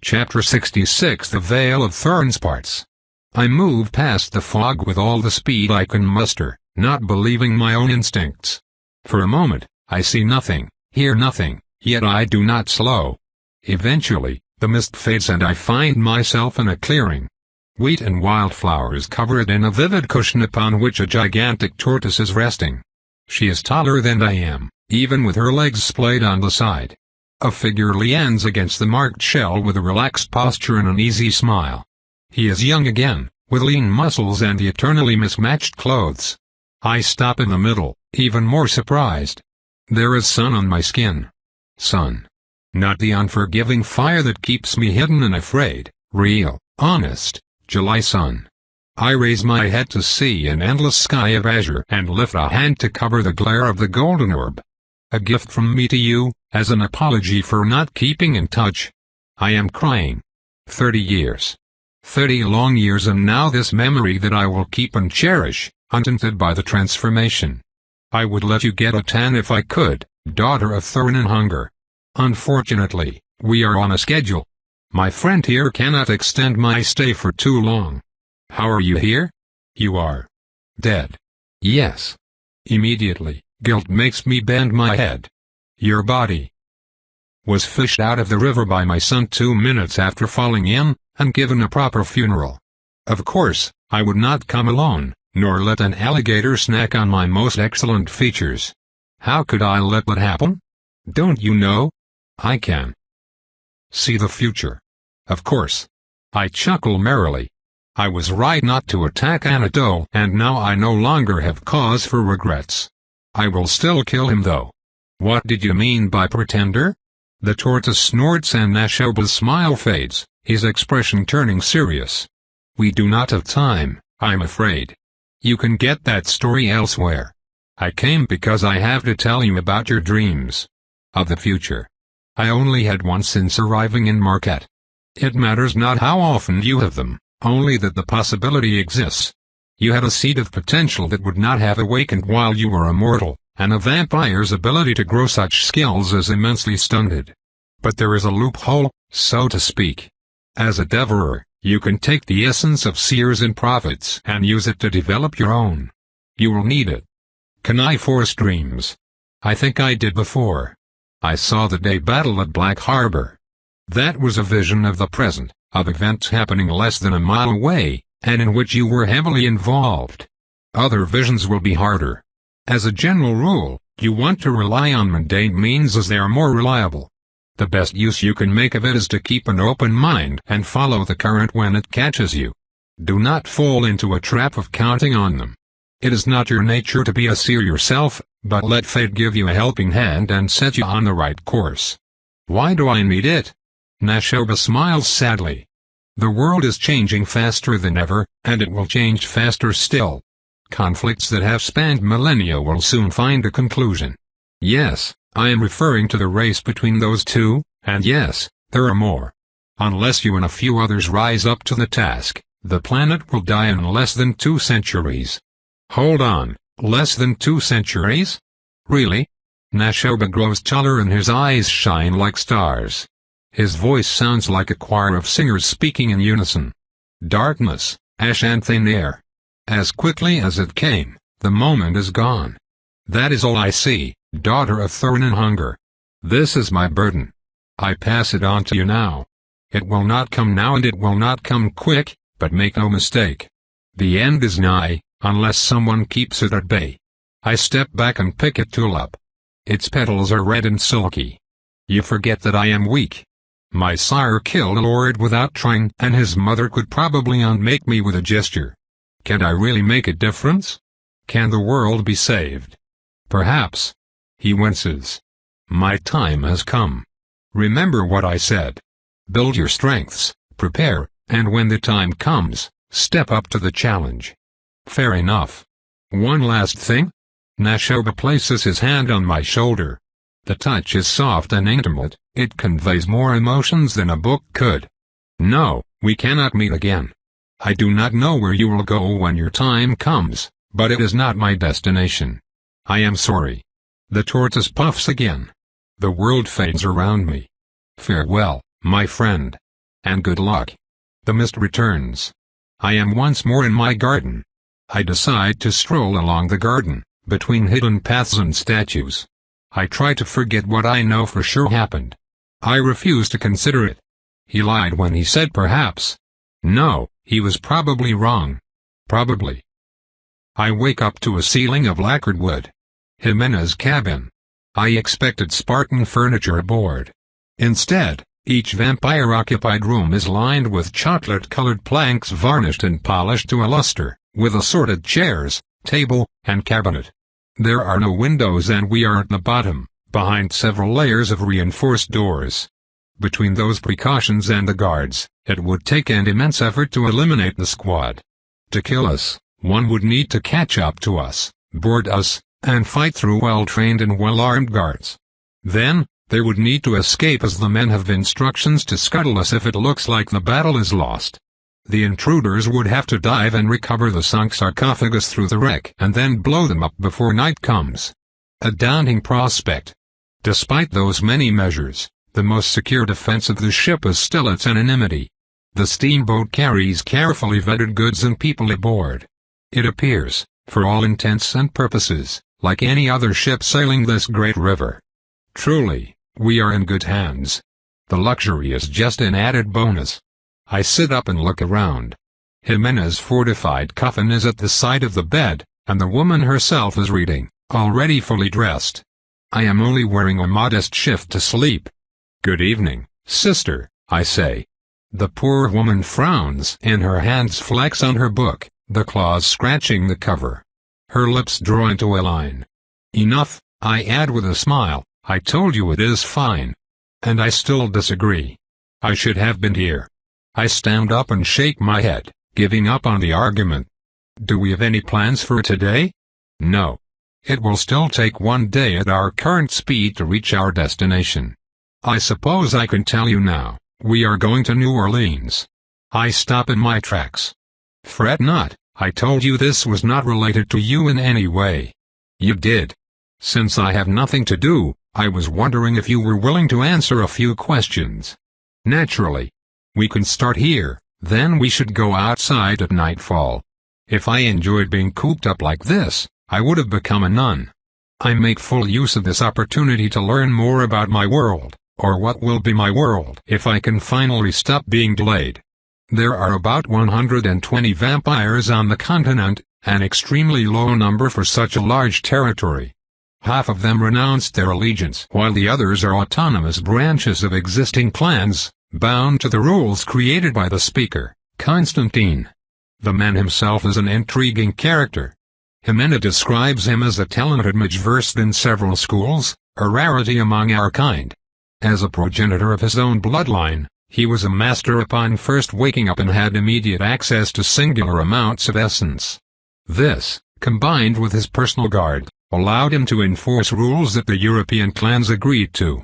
Chapter 66 The Vale of Thorns Parts. I move past the fog with all the speed I can muster, not believing my own instincts. For a moment, I see nothing, hear nothing, yet I do not slow. Eventually, the mist fades and I find myself in a clearing. Wheat and wildflowers cover it in a vivid cushion upon which a gigantic tortoise is resting. She is taller than I am, even with her legs splayed on the side. A figure leans against the marked shell with a relaxed posture and an easy smile. He is young again, with lean muscles and the eternally mismatched clothes. I stop in the middle, even more surprised. There is sun on my skin. Sun. Not the unforgiving fire that keeps me hidden and afraid, real, honest, July sun. I raise my head to see an endless sky of azure and lift a hand to cover the glare of the golden orb. A gift from me to you, as an apology for not keeping in touch. I am crying. 30 years. 30 long years, and now this memory that I will keep and cherish, untainted by the transformation. I would let you get a tan if I could, daughter of Thorn and Hunger. Unfortunately, we are on a schedule. My friend here cannot extend my stay for too long. How are you here? You are dead. Yes. Immediately, guilt makes me bend my head. Your body was fished out of the river by my son 2 minutes after falling in, and given a proper funeral. Of course, I would not come alone, nor let an alligator snack on my most excellent features. How could I let that happen? Don't you know? I can see the future. Of course. I chuckle merrily. I was right not to attack Anadole, and now I no longer have cause for regrets. I will still kill him though. What did you mean by pretender? The tortoise snorts and Nashoba's smile fades, his expression turning serious. We do not have time, I'm afraid. You can get that story elsewhere. I came because I have to tell you about your dreams. Of the future. I only had one since arriving in Marquette. It matters not how often you have them, only that the possibility exists. You had a seed of potential that would not have awakened while you were immortal, and a vampire's ability to grow such skills is immensely stunted. But there is a loophole, so to speak. As a devourer, you can take the essence of seers and prophets and use it to develop your own. You will need it. Can I force dreams? I think I did before. I saw the day battle at Black Harbor. That was a vision of the present, of events happening less than a mile away, and in which you were heavily involved. Other visions will be harder. As a general rule, you want to rely on mundane means as they are more reliable. The best use you can make of it is to keep an open mind and follow the current when it catches you. Do not fall into a trap of counting on them. It is not your nature to be a seer yourself, but let fate give you a helping hand and set you on the right course. Why do I need it? Nashoba smiles sadly. The world is changing faster than ever, and it will change faster still. Conflicts that have spanned millennia will soon find a conclusion. Yes, I am referring to the race between those two, and yes, there are more. Unless you and a few others rise up to the task, the planet will die in less than 2 centuries. Hold on, less than 2 centuries? Really? Nashoba grows taller and his eyes shine like stars. His voice sounds like a choir of singers speaking in unison. Darkness, ash and thin air. As quickly as it came, the moment is gone. That is all I see, daughter of Thorn and Hunger. This is my burden. I pass it on to you now. It will not come now and it will not come quick, but make no mistake. The end is nigh, unless someone keeps it at bay. I step back and pick a tulip. Its petals are red and silky. You forget that I am weak. My sire killed a lord without trying, and his mother could probably unmake me with a gesture. Can I really make a difference? Can the world be saved? Perhaps. He winces. My time has come. Remember what I said. Build your strengths, prepare, and when the time comes, step up to the challenge. Fair enough. One last thing? Nashoba places his hand on my shoulder. The touch is soft and intimate, it conveys more emotions than a book could. No, we cannot meet again. I do not know where you will go when your time comes, but it is not my destination. I am sorry. The tortoise puffs again. The world fades around me. Farewell, my friend. and good luck. The mist returns. I am once more in my garden. I decide to stroll along the garden, between hidden paths and statues. I try to forget what I know for sure happened. I refuse to consider it. He lied when he said perhaps. No, he was probably wrong. Probably. I wake up to a ceiling of lacquered wood. Jimena's cabin. I expected Spartan furniture aboard. Instead, each vampire-occupied room is lined with chocolate-colored planks varnished and polished to a luster, with assorted chairs, table, and cabinet. There are no windows and we are at the bottom, behind several layers of reinforced doors. Between those precautions and the guards, it would take an immense effort to eliminate the squad. To kill us, one would need to catch up to us, board us, and fight through well-trained and well-armed guards. Then, they would need to escape as the men have instructions to scuttle us if it looks like the battle is lost. The intruders would have to dive and recover the sunk sarcophagus through the wreck and then blow them up before night comes. A daunting prospect. Despite those many measures, the most secure defense of the ship is still its anonymity. The steamboat carries carefully vetted goods and people aboard. It appears, for all intents and purposes, like any other ship sailing this great river. Truly, we are in good hands. The luxury is just an added bonus. I sit up and look around. Jimena's fortified coffin is at the side of the bed, and the woman herself is reading, already fully dressed. I am only wearing a modest shift to sleep. Good evening, sister, I say. The poor woman frowns and her hands flex on her book, the claws scratching the cover. Her lips draw into a line. Enough, I add with a smile. I told you it is fine. And I still disagree. I should have been here. I stand up and shake my head, giving up on the argument. Do we have any plans for today? No. It will still take 1 day at our current speed to reach our destination. I suppose I can tell you now, we are going to New Orleans. I stop in my tracks. Fret not, I told you this was not related to you in any way. You did. Since I have nothing to do, I was wondering if you were willing to answer a few questions. Naturally. We can start here, then we should go outside at nightfall. If I enjoyed being cooped up like this, I would have become a nun. I make full use of this opportunity to learn more about my world, or what will be my world if I can finally stop being delayed. There are about 120 vampires on the continent, an extremely low number for such a large territory. Half of them renounced their allegiance while the others are autonomous branches of existing clans, bound to the rules created by the speaker, Constantine. The man himself is an intriguing character. Jimena describes him as a talented mage versed in several schools, a rarity among our kind. As a progenitor of his own bloodline, he was a master upon first waking up and had immediate access to singular amounts of essence. This, combined with his personal guard, allowed him to enforce rules that the European clans agreed to.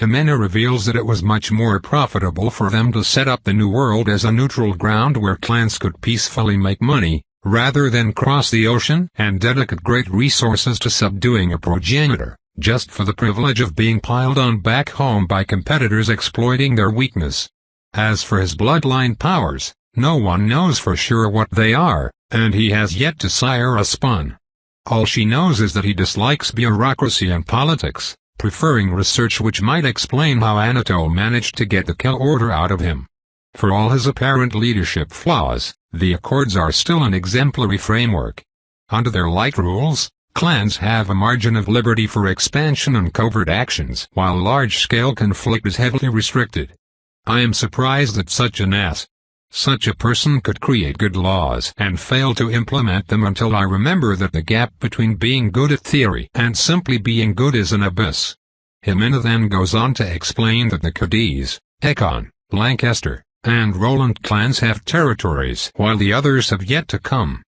Jimena reveals that it was much more profitable for them to set up the New World as a neutral ground where clans could peacefully make money, rather than cross the ocean and dedicate great resources to subduing a progenitor, just for the privilege of being piled on back home by competitors exploiting their weakness. As for his bloodline powers, no one knows for sure what they are, and he has yet to sire a spawn. All she knows is that he dislikes bureaucracy and politics, preferring research which might explain how Anatole managed to get the kill order out of him. For all his apparent leadership flaws, the Accords are still an exemplary framework. Under their light rules, clans have a margin of liberty for expansion and covert actions, while large-scale conflict is heavily restricted. I am surprised that such an ass. Such a person could create good laws and fail to implement them until I remember that the gap between being good at theory and simply being good is an abyss. Jimena then goes on to explain that the Cadiz, Econ, Lancaster, and Roland clans have territories while the others have yet to come.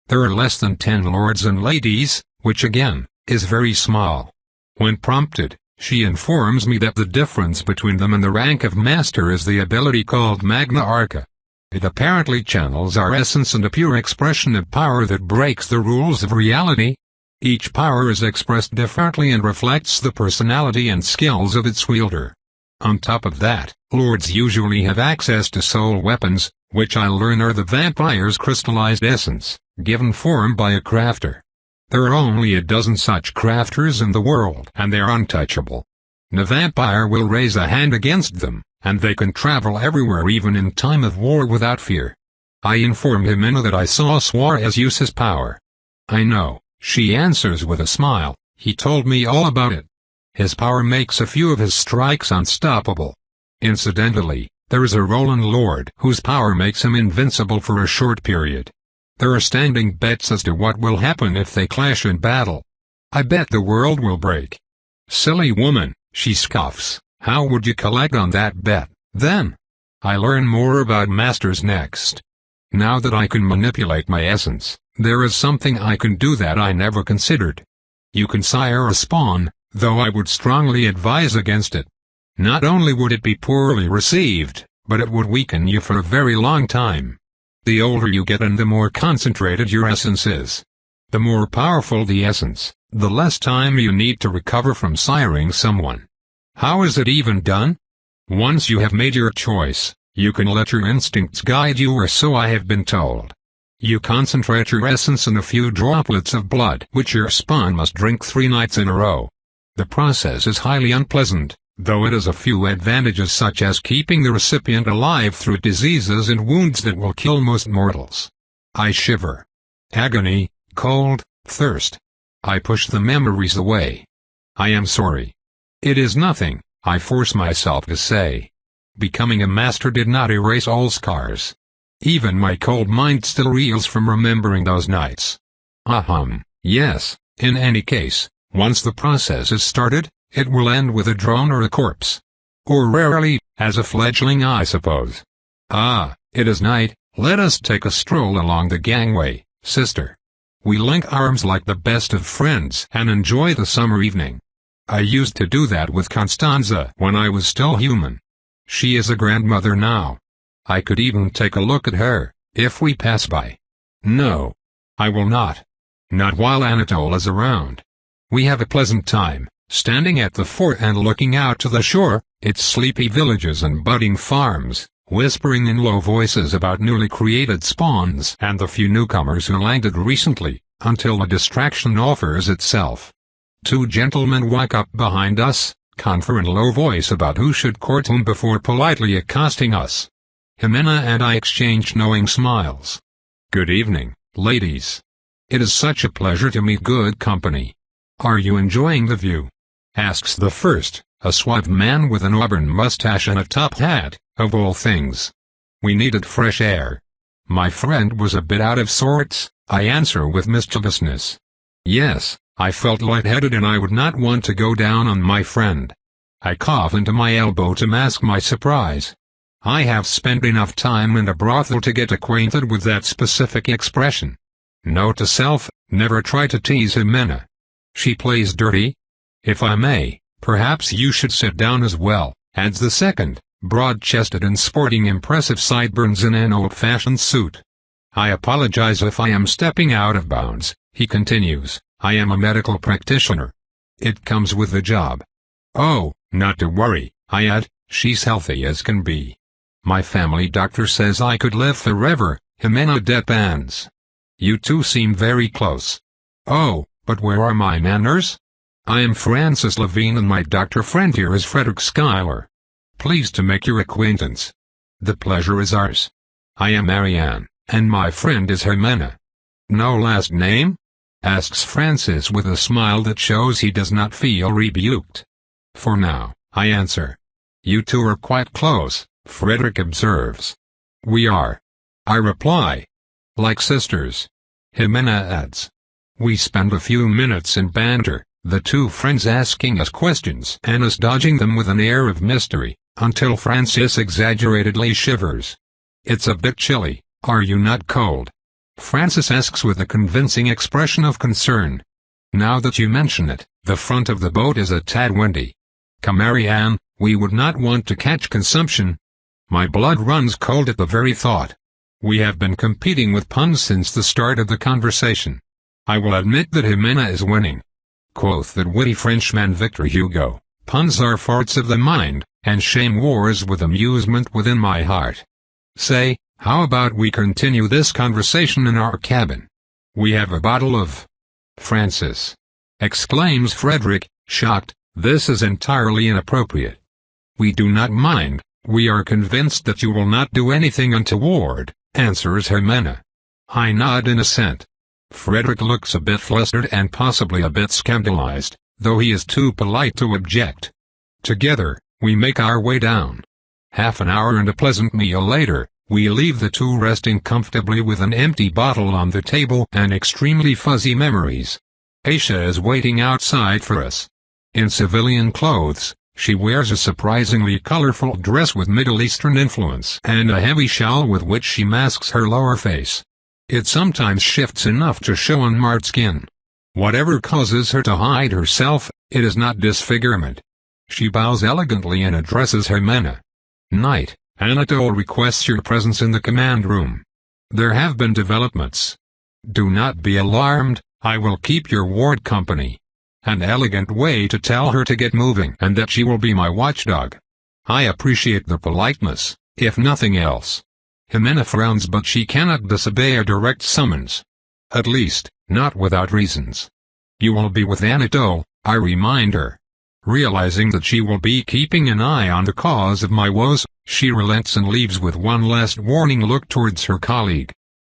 There are less than 10 lords and ladies, which again, is very small. When prompted, she informs me that the difference between them and the rank of master is the ability called Magna Arca. It apparently channels our essence and a pure expression of power that breaks the rules of reality. Each power is expressed differently and reflects the personality and skills of its wielder. On top of that, lords usually have access to soul weapons, which I learn are the vampire's crystallized essence, given form by a crafter. There are only a dozen such crafters in the world, and they're untouchable. The vampire will raise a hand against them, and they can travel everywhere even in time of war without fear. I inform Jimena that I saw Suarez use his power. I know, she answers with a smile, he told me all about it. His power makes a few of his strikes unstoppable. Incidentally, there is a Roland Lord whose power makes him invincible for a short period. There are standing bets as to what will happen if they clash in battle. I bet the world will break. Silly woman, she scoffs, how would you collect on that bet, then? I learn more about masters next. Now that I can manipulate my essence, there is something I can do that I never considered. You can sire a spawn, though I would strongly advise against it. Not only would it be poorly received, but it would weaken you for a very long time. The older you get and the more concentrated your essence is. The more powerful the essence, the less time you need to recover from siring someone. How is it even done? Once you have made your choice, you can let your instincts guide you, or so I have been told. You concentrate your essence in a few droplets of blood which your spawn must drink 3 nights in a row. The process is highly unpleasant, though it has a few advantages such as keeping the recipient alive through diseases and wounds that will kill most mortals. I shiver. Agony, cold, thirst. I push the memories away. I am sorry. It is nothing, I force myself to say. Becoming a master did not erase all scars. Even my cold mind still reels from remembering those nights. Yes, in any case, once the process is started, it will end with a drone or a corpse. Or rarely, as a fledgling I suppose. It is night, let us take a stroll along the gangway, sister. We link arms like the best of friends and enjoy the summer evening. I used to do that with Constanza when I was still human. She is a grandmother now. I could even take a look at her, if we pass by. No. I will not. Not while Anatole is around. We have a pleasant time, standing at the fort and looking out to the shore, its sleepy villages and budding farms, whispering in low voices about newly created spawns and the few newcomers who landed recently, until a distraction offers itself. 2 gentlemen walk up behind us, confer in low voice about who should court whom before politely accosting us. Jimena and I exchange knowing smiles. Good evening, ladies. It is such a pleasure to meet good company. Are you enjoying the view? Asks the first, a suave man with an auburn mustache and a top hat, of all things. We needed fresh air. My friend was a bit out of sorts, I answer with mischievousness. Yes, I felt lightheaded and I would not want to go down on my friend. I cough into my elbow to mask my surprise. I have spent enough time in a brothel to get acquainted with that specific expression. Note to self, never try to tease Jimena. She plays dirty. If I may, perhaps you should sit down as well, adds the second, broad-chested and sporting impressive sideburns in an old-fashioned suit. I apologize if I am stepping out of bounds, he continues. I am a medical practitioner. It comes with the job. Oh, not to worry, I add, she's healthy as can be. My family doctor says I could live forever, Jimena deadpans. You two seem very close. Oh, but where are my manners? I am Francis Levine and my doctor friend here is Frederick Schuyler. Pleased to make your acquaintance. The pleasure is ours. I am Marianne, and my friend is Jimena. No last name? Asks Francis with a smile that shows he does not feel rebuked. For now, I answer. You two are quite close, Frederick observes. We are. I reply. Like sisters. Jimena adds. We spend a few minutes in banter, the two friends asking us questions and us dodging them with an air of mystery, until Francis exaggeratedly shivers. It's a bit chilly, are you not cold? Francis asks with a convincing expression of concern. Now that you mention it, the front of the boat is a tad windy. Come Marianne, we would not want to catch consumption. My blood runs cold at the very thought. We have been competing with puns since the start of the conversation. I will admit that Jimena is winning. Quoth that witty Frenchman Victor Hugo, puns are farts of the mind, and shame wars with amusement within my heart. Say, how about we continue this conversation in our cabin? We have a bottle of... Francis, exclaims Frederick, shocked, this is entirely inappropriate. We do not mind, we are convinced that you will not do anything untoward, answers Jimena. I nod in assent. Frederick looks a bit flustered and possibly a bit scandalized, though he is too polite to object. Together, we make our way down. Half an hour and a pleasant meal later, we leave the two resting comfortably with an empty bottle on the table and extremely fuzzy memories. Aisha is waiting outside for us. In civilian clothes, she wears a surprisingly colorful dress with Middle Eastern influence and a heavy shawl with which she masks her lower face. It sometimes shifts enough to show unmarred skin. Whatever causes her to hide herself, it is not disfigurement. She bows elegantly and addresses Jimena. Knight, Anatole requests your presence in the command room. There have been developments. Do not be alarmed, I will keep your ward company. An elegant way to tell her to get moving and that she will be my watchdog. I appreciate the politeness, if nothing else. Jimena frowns, but she cannot disobey a direct summons. At least, not without reasons. You will be with Anatole, I remind her. Realizing that she will be keeping an eye on the cause of my woes, she relents and leaves with one last warning look towards her colleague.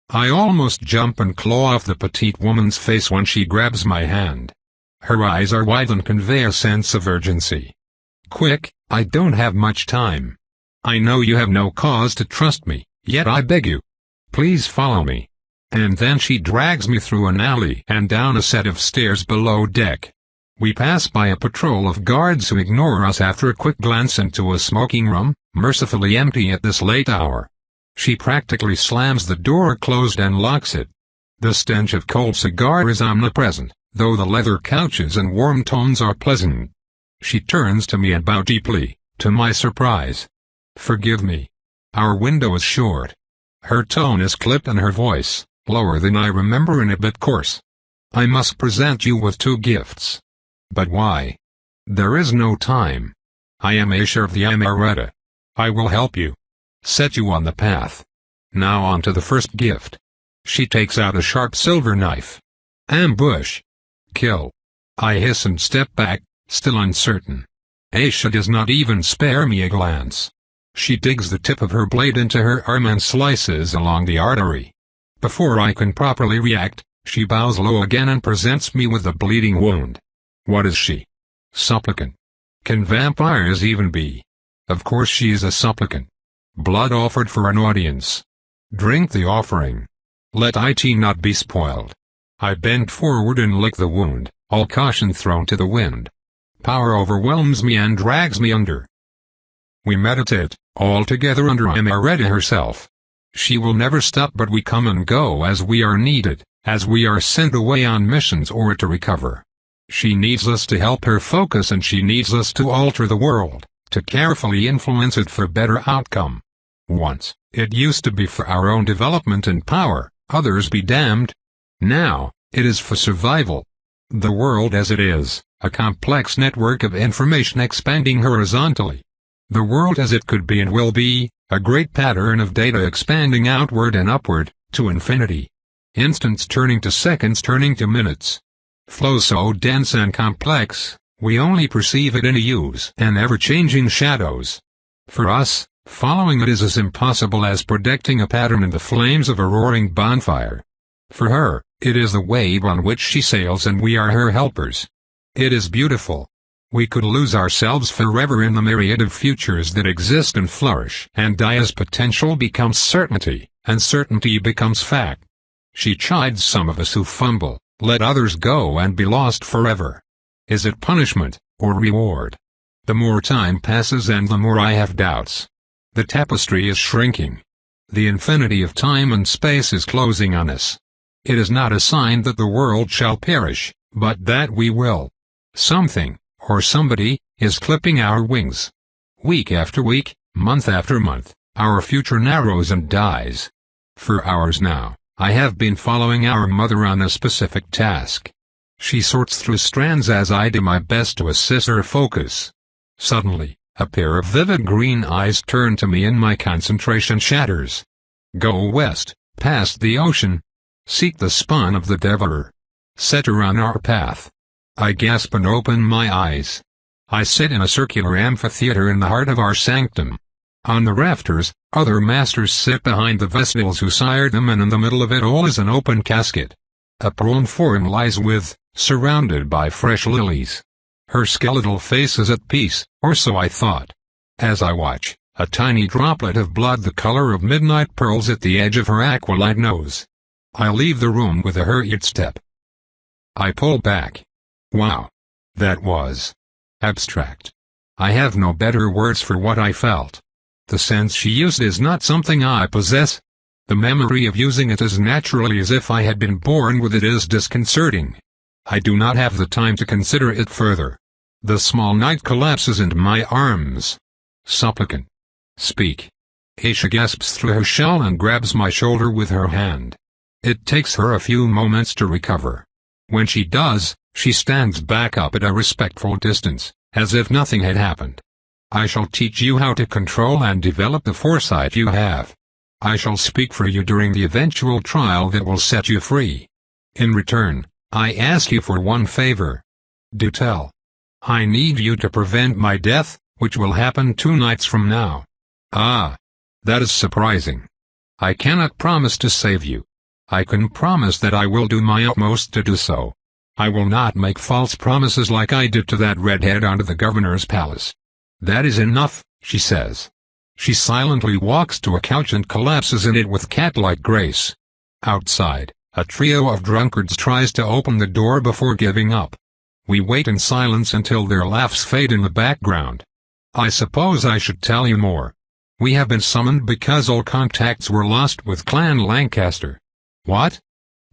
I almost jump and claw off the petite woman's face when she grabs my hand. Her eyes are wide and convey a sense of urgency. Quick, I don't have much time. I know you have no cause to trust me, yet I beg you. Please follow me. And then she drags me through an alley and down a set of stairs below deck. We pass by a patrol of guards who ignore us after a quick glance into a smoking room, mercifully empty at this late hour. She practically slams the door closed and locks it. The stench of cold cigar is omnipresent, though the leather couches and warm tones are pleasant. She turns to me and bows deeply, to my surprise. Forgive me. Our window is short. Her tone is clipped and her voice, lower than I remember and a bit coarse. I must present you with two gifts. But why? There is no time. I am Aisha of the Amaretta. I will help you. Set you on the path. Now on to the first gift. She takes out a sharp silver knife. Ambush. Kill. I hiss and step back, still uncertain. Aisha does not even spare me a glance. She digs the tip of her blade into her arm and slices along the artery. Before I can properly react, she bows low again and presents me with the bleeding wound. What is she? Supplicant. Can vampires even be? Of course she is a supplicant. Blood offered for an audience. Drink the offering. Let it not be spoiled. I bend forward and lick the wound, all caution thrown to the wind. Power overwhelms me and drags me under. We meditate, all together under Amaretta herself. She will never stop, but we come and go as we are needed, as we are sent away on missions or to recover. She needs us to help her focus, and she needs us to alter the world, to carefully influence it for better outcome. Once, it used to be for our own development and power, others be damned. Now, it is for survival. The world as it is, a complex network of information expanding horizontally. The world as it could be and will be, a great pattern of data expanding outward and upward, to infinity. Instants turning to seconds, turning to minutes. Flow so dense and complex, we only perceive it in a use and ever-changing shadows. For us, following it is as impossible as predicting a pattern in the flames of a roaring bonfire. For her, it is the wave on which she sails and we are her helpers. It is beautiful. We could lose ourselves forever in the myriad of futures that exist and flourish and die as potential becomes certainty, and certainty becomes fact. She chides some of us who fumble, let others go and be lost forever. Is it punishment, or reward? The more time passes and the more I have doubts. The tapestry is shrinking. The infinity of time and space is closing on us. It is not a sign that the world shall perish, but that we will. Something, or somebody, is clipping our wings. Week after week, month after month, our future narrows and dies. For hours now, I have been following our mother on a specific task. She sorts through strands as I do my best to assist her focus. Suddenly, A pair of vivid green eyes turn to me and my concentration shatters. Go west, past the ocean. Seek the spawn of the devourer. Set her on our path. I gasp and open my eyes. I sit in a circular amphitheater in the heart of our sanctum. On the rafters, other masters sit behind the vestals who sired them, and in the middle of it all is an open casket. A prone form lies surrounded by fresh lilies. Her skeletal face is at peace, or so I thought. As I watch, a tiny droplet of blood the color of midnight pearls at the edge of her aquiline nose. I leave the room with a hurried step. I pull back. Wow. That was abstract. I have no better words for what I felt. The sense she used is not something I possess. The memory of using it as naturally as if I had been born with it is disconcerting. I do not have the time to consider it further. The small night collapses into my arms. Supplicant. Speak. Aisha gasps through her shell and grabs my shoulder with her hand. It takes her a few moments to recover. When she does, she stands back up at a respectful distance, as if nothing had happened. I shall teach you how to control and develop the foresight you have. I shall speak for you during the eventual trial that will set you free. In return, I ask you for one favor. Do tell. I need you to prevent my death, which will happen 2 nights from now. Ah. That is surprising. I cannot promise to save you. I can promise that I will do my utmost to do so. I will not make false promises like I did to that redhead under the governor's palace. That is enough, she says. She silently walks to a couch and collapses in it with cat-like grace. Outside, a trio of drunkards tries to open the door before giving up. We wait in silence until their laughs fade in the background. I suppose I should tell you more. We have been summoned because all contacts were lost with Clan Lancaster. What?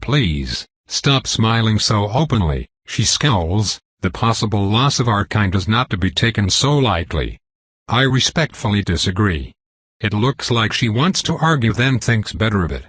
Please, stop smiling so openly, she scowls. The possible loss of our kind is not to be taken so lightly. I respectfully disagree. It looks like she wants to argue then thinks better of it.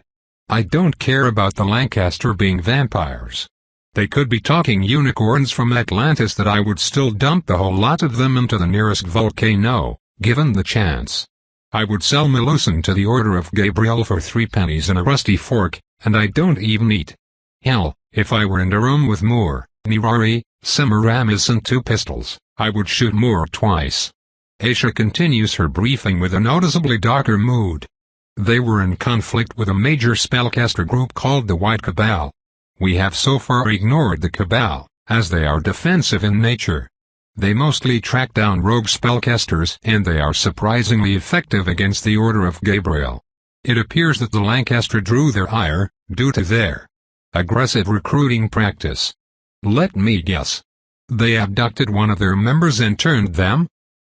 I don't care about the Lancaster being vampires. They could be talking unicorns from Atlantis that I would still dump the whole lot of them into the nearest volcano, given the chance. I would sell Melusan to the Order of Gabriel for 3 pennies and a rusty fork, and I don't even eat. Hell, if I were in a room with Moore, Nirari, Semiramis and 2 pistols, I would shoot Moore twice. Aisha continues her briefing with a noticeably darker mood. They were in conflict with a major spellcaster group called the White Cabal. We have so far ignored the Cabal, as they are defensive in nature. They mostly track down rogue spellcasters, and they are surprisingly effective against the Order of Gabriel. It appears that the Lancaster drew their ire, due to their aggressive recruiting practice. Let me guess. They abducted one of their members and turned them?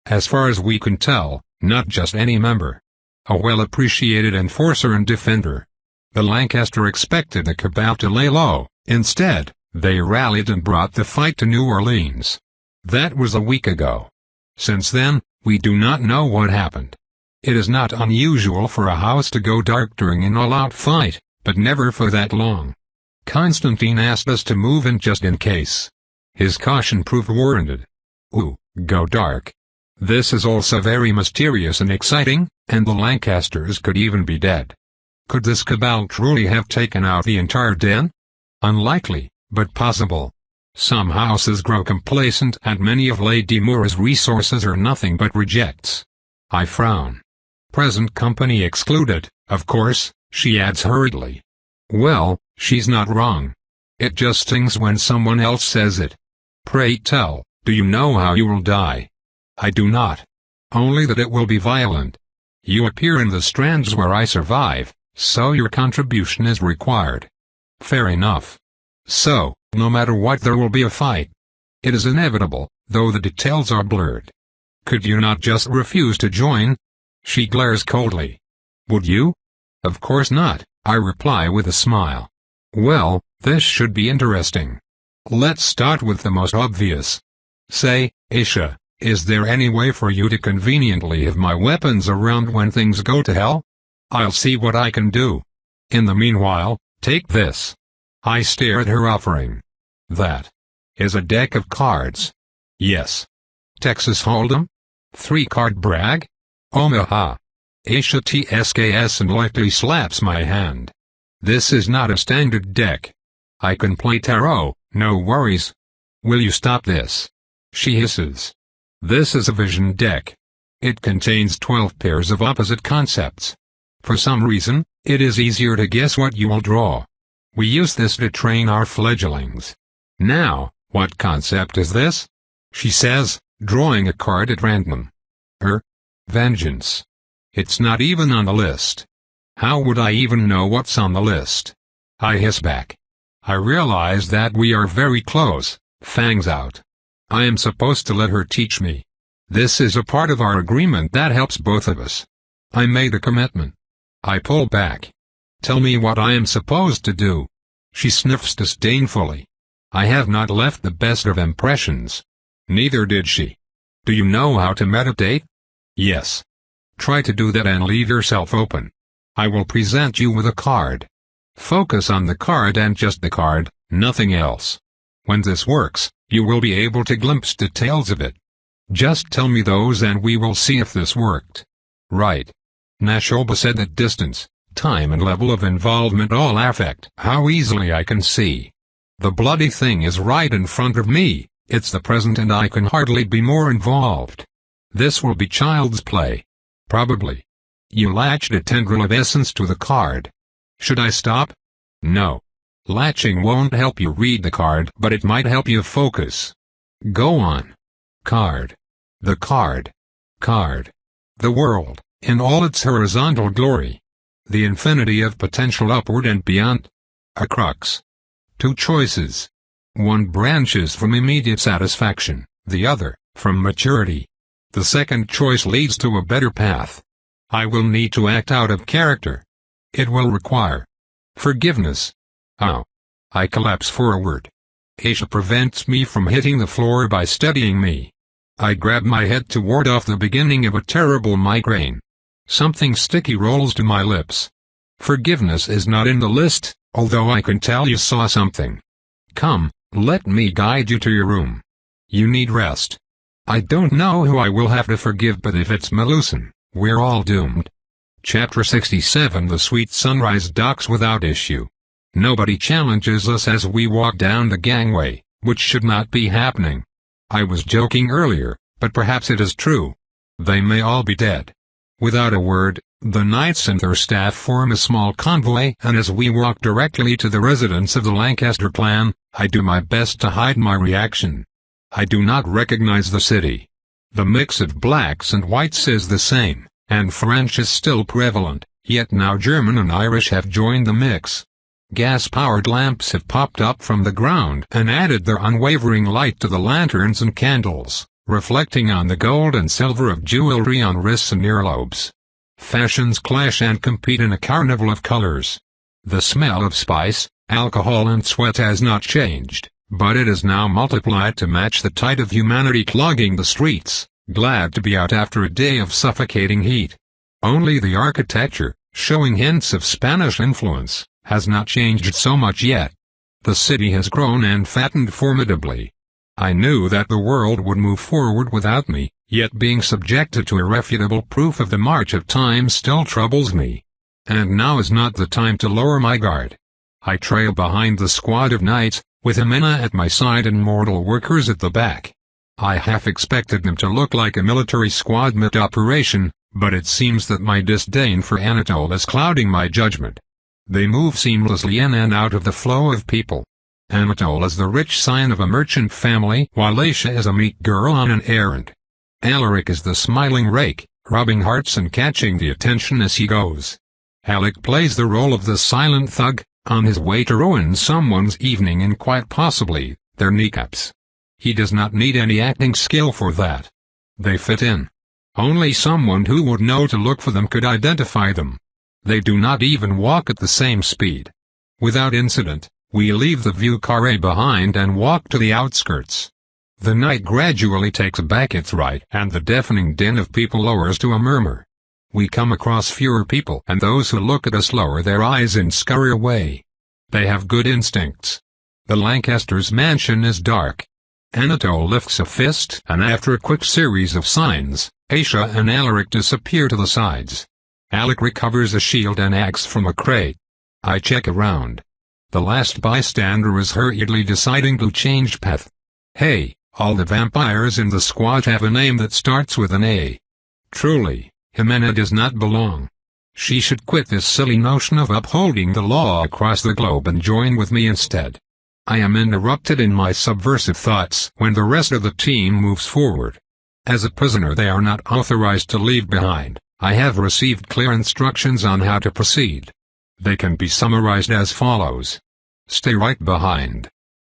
As far as we can tell, not just any member. A well-appreciated enforcer and defender. The Lancaster expected the Cabal to lay low. Instead, they rallied and brought the fight to New Orleans. That was a week ago. Since then, we do not know what happened. It is not unusual for a house to go dark during an all-out fight, but never for that long. Constantine asked us to move in just in case. His caution proved warranted. Ooh, go dark. This is also very mysterious and exciting, and the Lancasters could even be dead. Could this Cabal truly have taken out the entire den? Unlikely, but possible. Some houses grow complacent and many of Lady Moore's resources are nothing but rejects. I frown. Present company excluded, of course, she adds hurriedly. Well, she's not wrong. It just stings when someone else says it. Pray tell, do you know how you will die? I do not. Only that it will be violent. You appear in the strands where I survive, so your contribution is required. Fair enough. So, no matter what there will be a fight. It is inevitable, though the details are blurred. Could you not just refuse to join? She glares coldly. Would you? Of course not, I reply with a smile. Well, this should be interesting. Let's start with the most obvious. Say, Aisha, is there any way for you to conveniently have my weapons around when things go to hell? I'll see what I can do. In the meanwhile, take this. I stare at her offering. That is a deck of cards. Yes. Texas Hold'em? 3-card brag? Omaha. Aisha TSKS and lightly slaps my hand. This is not a standard deck. I can play tarot, no worries. Will you stop this? She hisses. This is a vision deck. It contains 12 pairs of opposite concepts. For some reason, it is easier to guess what you will draw. We use this to train our fledglings. Now, what concept is this? She says, drawing a card at random. Vengeance. It's not even on the list. How would I even know what's on the list? I hiss back. I realize that we are very close, fangs out. I am supposed to let her teach me. This is a part of our agreement that helps both of us. I made a commitment. I pull back. Tell me what I am supposed to do. She sniffs disdainfully. I have not left the best of impressions. Neither did she. Do you know how to meditate? Yes. Try to do that and leave yourself open. I will present you with a card. Focus on the card and just the card, nothing else. When this works, you will be able to glimpse details of it. Just tell me those and we will see if this worked. Right. Nashoba said that distance, time and level of involvement all affect how easily I can see. The bloody thing is right in front of me, it's the present and I can hardly be more involved. This will be child's play. Probably. You latched a tendril of essence to the card. Should I stop? No. Latching won't help you read the card, but it might help you focus. Go on. Card. The card. Card. The world, in all its horizontal glory. The infinity of potential upward and beyond. A crux. 2 choices. One branches from immediate satisfaction, the other, from maturity. The second choice leads to a better path. I will need to act out of character. It will require forgiveness. Ow. I collapse forward. Aisha prevents me from hitting the floor by steadying me. I grab my head to ward off the beginning of a terrible migraine. Something sticky rolls to my lips. Forgiveness is not in the list, although I can tell you saw something. Come, let me guide you to your room. You need rest. I don't know who I will have to forgive, but if it's Melusan, we're all doomed. Chapter 67. The sweet sunrise docks without issue. Nobody challenges us as we walk down the gangway, which should not be happening. I was joking earlier, but perhaps it is true. They may all be dead. Without a word, the knights and their staff form a small convoy, and as we walk directly to the residence of the Lancaster clan, I do my best to hide my reaction. I do not recognize the city. The mix of blacks and whites is the same, and French is still prevalent, yet now German and Irish have joined the mix. Gas-powered lamps have popped up from the ground and added their unwavering light to the lanterns and candles, reflecting on the gold and silver of jewelry on wrists and earlobes. Fashions clash and compete in a carnival of colors. The smell of spice, alcohol and sweat has not changed, but it is now multiplied to match the tide of humanity clogging the streets, glad to be out after a day of suffocating heat. Only the architecture, showing hints of Spanish influence, has not changed so much yet. The city has grown and fattened formidably. I knew that the world would move forward without me, yet being subjected to irrefutable proof of the march of time still troubles me. And now is not the time to lower my guard. I trail behind the squad of knights, with Amina at my side and mortal workers at the back. I half expected them to look like a military squad mid-operation, but it seems that my disdain for Anatole is clouding my judgment. They move seamlessly in and out of the flow of people. Anatole is the rich scion of a merchant family, while Aisha is a meek girl on an errand. Alaric is the smiling rake, robbing hearts and catching the attention as he goes. Alec plays the role of the silent thug, on his way to ruin someone's evening and quite possibly, their kneecaps. He does not need any acting skill for that. They fit in. Only someone who would know to look for them could identify them. They do not even walk at the same speed. Without incident, we leave the view carré behind and walk to the outskirts. The night gradually takes back its right and the deafening din of people lowers to a murmur. We come across fewer people and those who look at us lower their eyes and scurry away. They have good instincts. The Lancaster's mansion is dark. Anatole lifts a fist and after a quick series of signs, Aisha and Alaric disappear to the sides. Alec recovers a shield and axe from a crate. I check around. The last bystander is hurriedly deciding to change path. Hey, all the vampires in the squad have a name that starts with an A. Truly, Jimena does not belong. She should quit this silly notion of upholding the law across the globe and join with me instead. I am interrupted in my subversive thoughts when the rest of the team moves forward. As a prisoner they are not authorized to leave behind. I have received clear instructions on how to proceed. They can be summarized as follows. Stay right behind.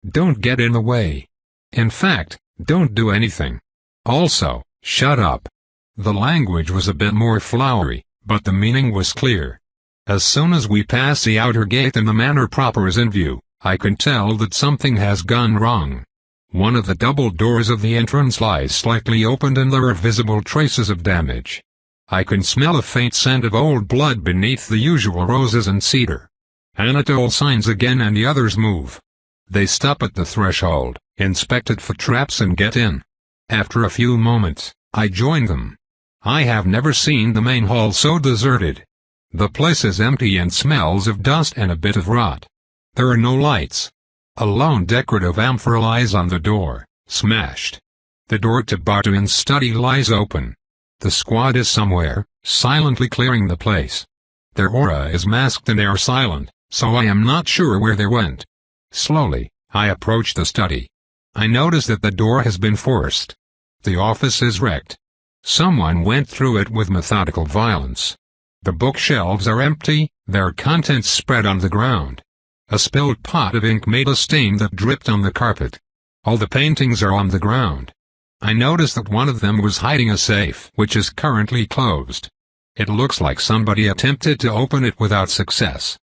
Don't get in the way. In fact, don't do anything. Also, shut up. The language was a bit more flowery, but the meaning was clear. As soon as we pass the outer gate and the manor proper is in view, I can tell that something has gone wrong. One of the double doors of the entrance lies slightly opened and there are visible traces of damage. I can smell a faint scent of old blood beneath the usual roses and cedar. Anatole signs again and the others move. They stop at the threshold, inspect it for traps and get in. After a few moments, I join them. I have never seen the main hall so deserted. The place is empty and smells of dust and a bit of rot. There are no lights. A lone decorative amphora lies on the door, smashed. The door to Bartuin's study lies open. The squad is somewhere, silently clearing the place. Their aura is masked and they are silent, so I am not sure where they went. Slowly, I approach the study. I notice that the door has been forced. The office is wrecked. Someone went through it with methodical violence. The bookshelves are empty, their contents spread on the ground. A spilled pot of ink made a stain that dripped on the carpet. All the paintings are on the ground. I notice that one of them was hiding a safe which is currently closed. It looks like somebody attempted to open it without success.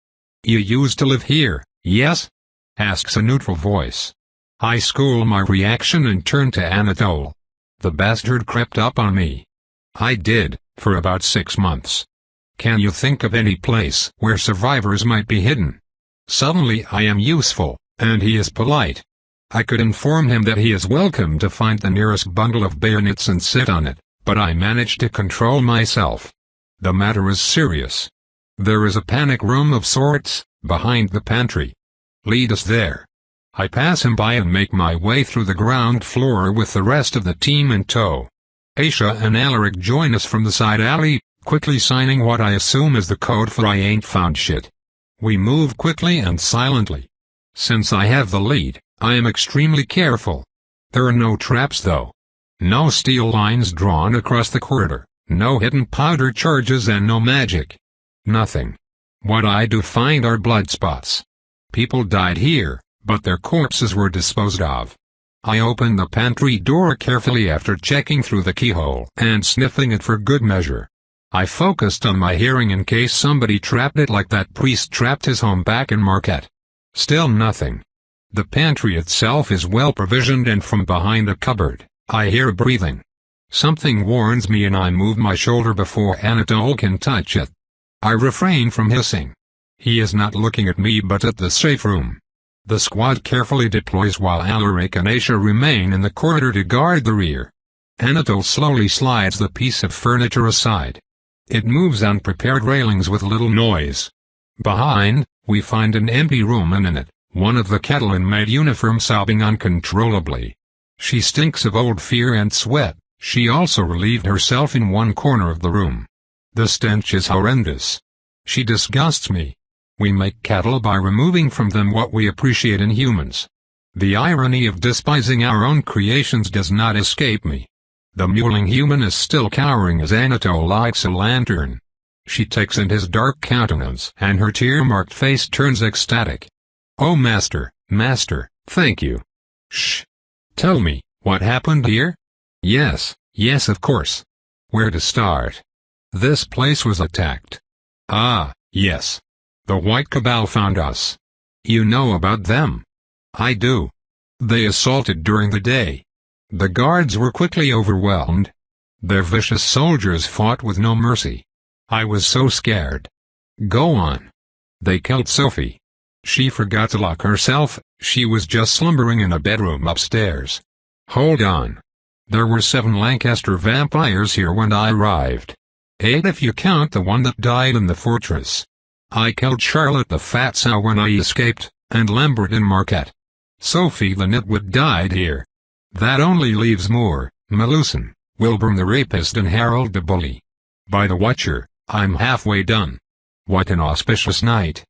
You used to live here, yes? Asks a neutral voice. I school my reaction and turn to Anatole. The bastard crept up on me. I did, for about 6 months. Can you think of any place where survivors might be hidden? Suddenly I am useful, and he is polite. I could inform him that he is welcome to find the nearest bundle of bayonets and sit on it, but I managed to control myself. The matter is serious. There is a panic room of sorts, behind the pantry. Lead us there. I pass him by and make my way through the ground floor with the rest of the team in tow. Aisha and Alaric join us from the side alley, quickly signing what I assume is the code for I ain't found shit. We move quickly and silently. Since I have the lead, I am extremely careful. There are no traps though. No steel lines drawn across the corridor, no hidden powder charges and no magic. Nothing. What I do find are blood spots. People died here, but their corpses were disposed of. I open the pantry door carefully after checking through the keyhole and sniffing it for good measure. I focused on my hearing in case somebody trapped it like that priest trapped his home back in Marquette. Still nothing. The pantry itself is well provisioned and from behind a cupboard, I hear breathing. Something warns me and I move my shoulder before Anatole can touch it. I refrain from hissing. He is not looking at me but at the safe room. The squad carefully deploys while Alaric and Aisha remain in the corridor to guard the rear. Anatole slowly slides the piece of furniture aside. It moves on prepared railings with little noise. Behind, we find an empty room and in it, one of the cattle in maid uniform sobbing uncontrollably. She stinks of old fear and sweat. She also relieved herself in one corner of the room. The stench is horrendous. She disgusts me. We make cattle by removing from them what we appreciate in humans. The irony of despising our own creations does not escape me. The mewling human is still cowering as Anatole lights a lantern. She takes in his dark countenance and her tear-marked face turns ecstatic. Oh master, thank you. Shh. Tell me, what happened here? Yes, of course. Where to start? This place was attacked. Ah, yes. The White Cabal found us. You know about them? I do. They assaulted during the day. The guards were quickly overwhelmed. Their vicious soldiers fought with no mercy. I was so scared. Go on. They killed Sophie. She forgot to lock herself, she was just slumbering in a bedroom upstairs. Hold on. There were 7 Lancaster vampires here when I arrived. 8 if you count the one that died in the fortress. I killed Charlotte the Fat Sow when I escaped, and Lambert and Marquette. Sophie the Nitwit died here. That only leaves Moore, Meluson, Wilburn the Rapist and Harold the Bully. By the Watcher, I'm halfway done. What an auspicious night.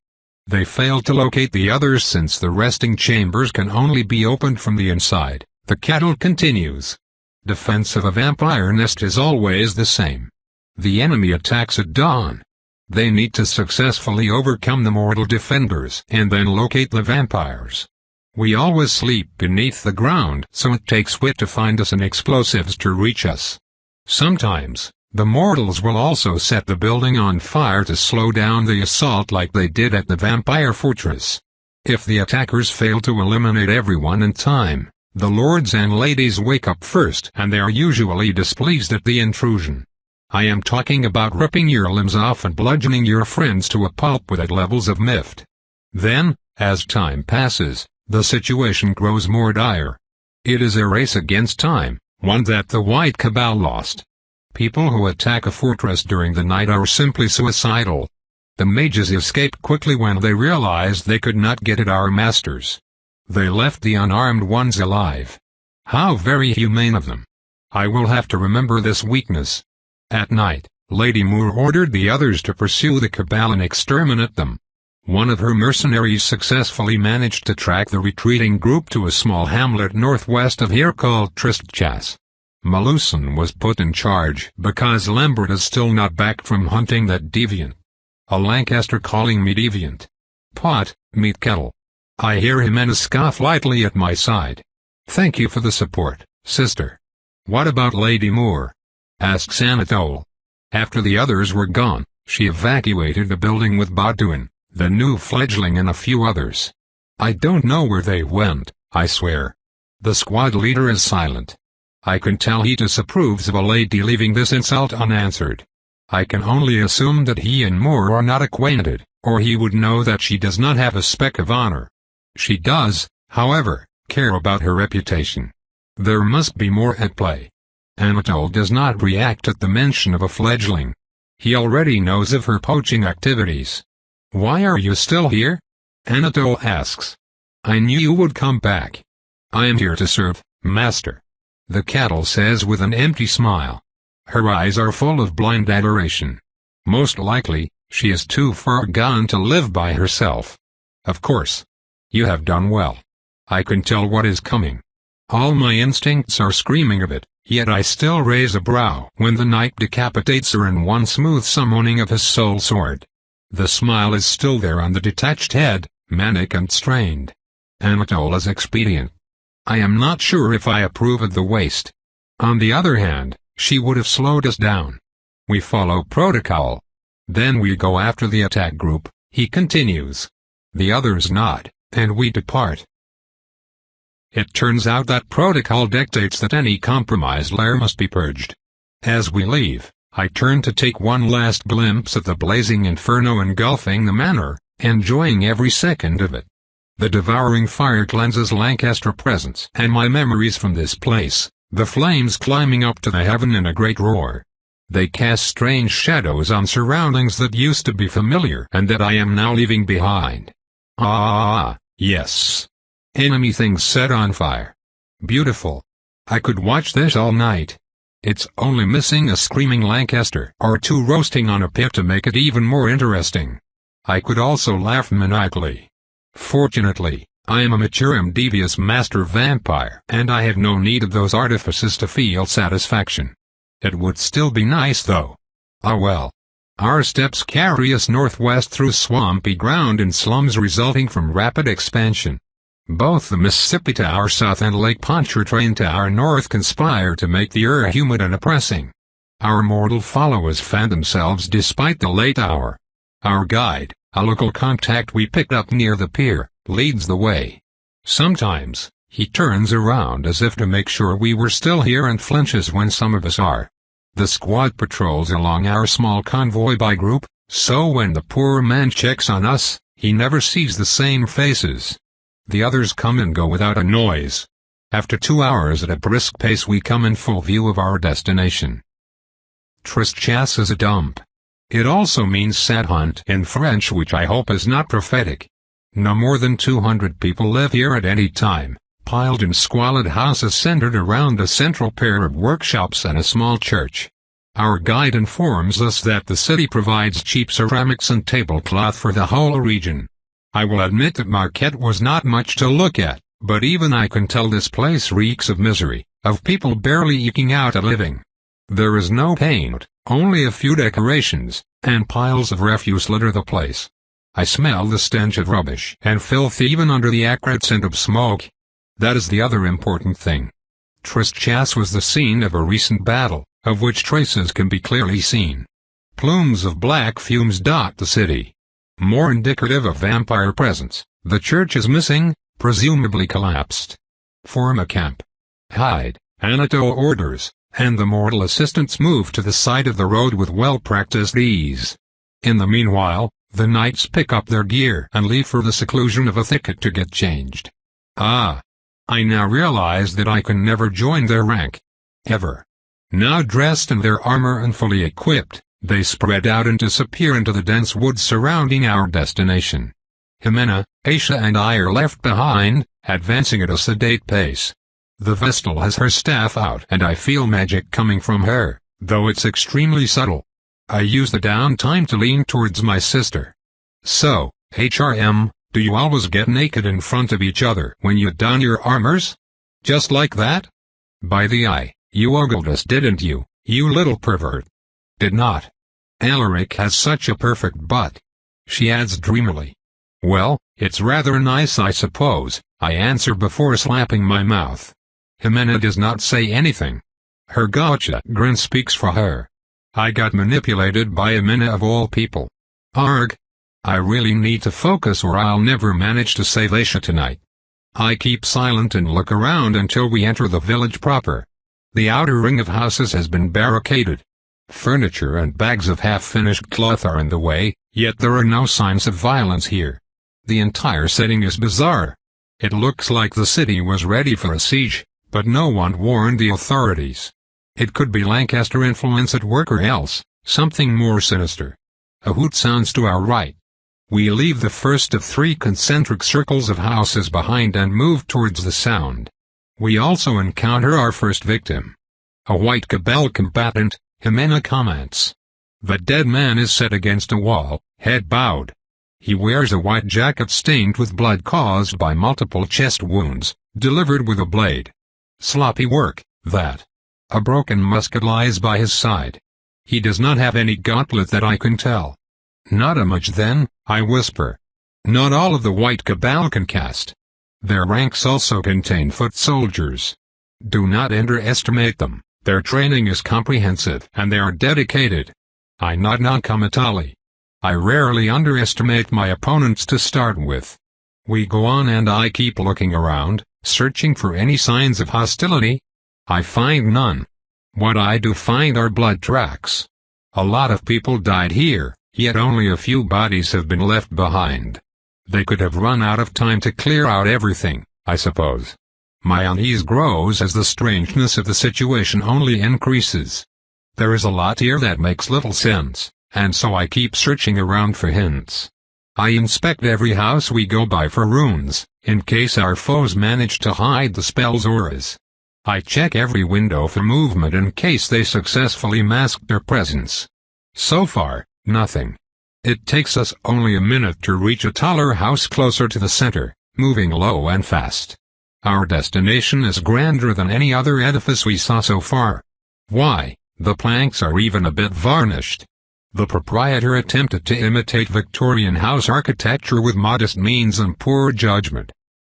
They failed to locate the others since the resting chambers can only be opened from the inside. The cattle continues. Defense of a vampire nest is always the same. The enemy attacks at dawn. They need to successfully overcome the mortal defenders and then locate the vampires. We always sleep beneath the ground, so it takes wit to find us and explosives to reach us. Sometimes, the mortals will also set the building on fire to slow down the assault like they did at the vampire fortress. If the attackers fail to eliminate everyone in time, the lords and ladies wake up first and they are usually displeased at the intrusion. I am talking about ripping your limbs off and bludgeoning your friends to a pulp with levels of mift. Then, as time passes, the situation grows more dire. It is a race against time, one that the White Cabal lost. People who attack a fortress during the night are simply suicidal. The mages escaped quickly when they realized they could not get at our masters. They left the unarmed ones alive. How very humane of them. I will have to remember this weakness. At night, Lady Moore ordered the others to pursue the Cabal and exterminate them. One of her mercenaries successfully managed to track the retreating group to a small hamlet northwest of here called Tristchas. Meluson was put in charge because Lambert is still not back from hunting that deviant. A Lancaster calling me deviant. Pot, meat kettle. I hear Jimena scoff lightly at my side. Thank you for the support, sister. What about Lady Moore? Asks Anatole. After the others were gone, she evacuated the building with Baudouin, the new fledgling and a few others. I don't know where they went, I swear. The squad leader is silent. I can tell he disapproves of a lady leaving this insult unanswered. I can only assume that he and Moore are not acquainted, or he would know that she does not have a speck of honor. She does, however, care about her reputation. There must be more at play. Anatole does not react at the mention of a fledgling. He already knows of her poaching activities. Why are you still here? Anatole asks. I knew you would come back. I am here to serve, master. The cattle says with an empty smile. Her eyes are full of blind adoration. Most likely, she is too far gone to live by herself. Of course. You have done well. I can tell what is coming. All my instincts are screaming of it, yet I still raise a brow when the knight decapitates her in one smooth summoning of his soul sword. The smile is still there on the detached head, manic and strained. Anatole is expedient. I am not sure if I approve of the waste. On the other hand, she would have slowed us down. We follow protocol. Then we go after the attack group, he continues. The others nod, and we depart. It turns out that protocol dictates that any compromised lair must be purged. As we leave, I turn to take one last glimpse at the blazing inferno engulfing the manor, enjoying every second of it. The devouring fire cleanses Lancaster presence and my memories from this place, the flames climbing up to the heaven in a great roar. They cast strange shadows on surroundings that used to be familiar and that I am now leaving behind. Yes. Enemy things set on fire. Beautiful. I could watch this all night. It's only missing a screaming Lancaster or two roasting on a pit to make it even more interesting. I could also laugh maniacally. Fortunately, I am a mature and devious master vampire and I have no need of those artifices to feel satisfaction. It would still be nice though. Ah well. Our steps carry us northwest through swampy ground and slums resulting from rapid expansion. Both the Mississippi to our south and Lake Pontchartrain to our north conspire to make the air humid and oppressing. Our mortal followers fan themselves despite the late hour. Our guide, a local contact we picked up near the pier, leads the way. Sometimes, he turns around as if to make sure we were still here and flinches when some of us are. The squad patrols along our small convoy by group, so when the poor man checks on us, he never sees the same faces. The others come and go without a noise. After 2 hours at a brisk pace we come in full view of our destination. Tristesse is a dump. It also means sad hunt in French, which I hope is not prophetic. No more than 200 people live here at any time, piled in squalid houses centered around a central pair of workshops and a small church. Our guide informs us that the city provides cheap ceramics and tablecloth for the whole region. I will admit that Marquette was not much to look at, but even I can tell this place reeks of misery, of people barely eking out a living. There is no paint, only a few decorations, and piles of refuse litter the place. I smell the stench of rubbish and filth even under the acrid scent of smoke. That is the other important thing. Tristesse was the scene of a recent battle, of which traces can be clearly seen. Plumes of black fumes dot the city. More indicative of vampire presence, the church is missing, presumably collapsed. Form a camp. Hide, Anatole orders, and the mortal assistants move to the side of the road with well-practiced ease. In the meanwhile, the knights pick up their gear and leave for the seclusion of a thicket to get changed. Ah! I now realize that I can never join their rank. Ever. Now dressed in their armor and fully equipped, they spread out and disappear into the dense woods surrounding our destination. Jimena, Aisha and I are left behind, advancing at a sedate pace. The Vestal has her staff out and I feel magic coming from her, though it's extremely subtle. I use the downtime to lean towards my sister. So, HRM, do you always get naked in front of each other when you don your armors? Just like that? By the eye. You ogled us, didn't you, you little pervert? Did not. Alaric has such a perfect butt. She adds dreamily. Well, it's rather nice I suppose, I answer before slapping my mouth. Jimena does not say anything. Her gotcha grin speaks for her. I got manipulated by Jimena of all people. Arg. I really need to focus or I'll never manage to save Aisha tonight. I keep silent and look around until we enter the village proper. The outer ring of houses has been barricaded. Furniture and bags of half-finished cloth are in the way, yet there are no signs of violence here. The entire setting is bizarre. It looks like the city was ready for a siege, but no one warned the authorities. It could be Lancaster influence at work or else, something more sinister. A hoot sounds to our right. We leave the first of 3 concentric circles of houses behind and move towards the sound. We also encounter our first victim. A white cabal combatant, Jimena comments. The dead man is set against a wall, head bowed. He wears a white jacket stained with blood caused by multiple chest wounds, delivered with a blade. Sloppy work, that. A broken musket lies by his side. He does not have any gauntlet that I can tell. Not a much then, I whisper. Not all of the white cabal can cast. Their ranks also contain foot soldiers. Do not underestimate them, their training is comprehensive and they are dedicated. I nod non-committally. I rarely underestimate my opponents to start with. We go on and I keep looking around, searching for any signs of hostility. I find none. What I do find are blood tracks. A lot of people died here, yet only a few bodies have been left behind. They could have run out of time to clear out everything, I suppose. My unease grows as the strangeness of the situation only increases. There is a lot here that makes little sense, and so I keep searching around for hints. I inspect every house we go by for runes, in case our foes manage to hide the spell's auras. I check every window for movement in case they successfully mask their presence. So far, nothing. It takes us only a minute to reach a taller house closer to the center, moving low and fast. Our destination is grander than any other edifice we saw so far. Why, the planks are even a bit varnished. The proprietor attempted to imitate Victorian house architecture with modest means and poor judgment.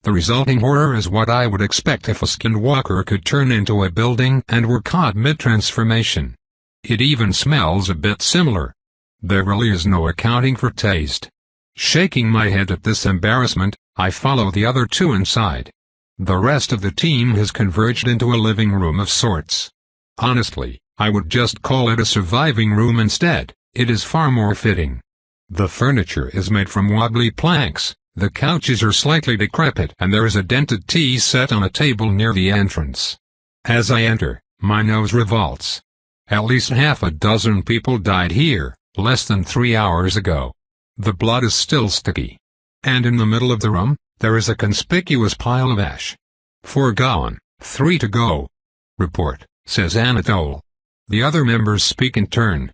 The resulting horror is what I would expect if a skinwalker could turn into a building and were caught mid-transformation. It even smells a bit similar. There really is no accounting for taste. Shaking my head at this embarrassment, I follow the other 2 inside. The rest of the team has converged into a living room of sorts. Honestly, I would just call it a surviving room instead, it is far more fitting. The furniture is made from wobbly planks, The couches are slightly decrepit and there is a dented tea set on a table near the entrance. As I enter, my nose revolts. At least half a dozen people died here, less than 3 hours ago. The blood is still sticky. And in the middle of the room, there is a conspicuous pile of ash. 4 gone, 3 to go. Report, says Anatole. The other members speak in turn.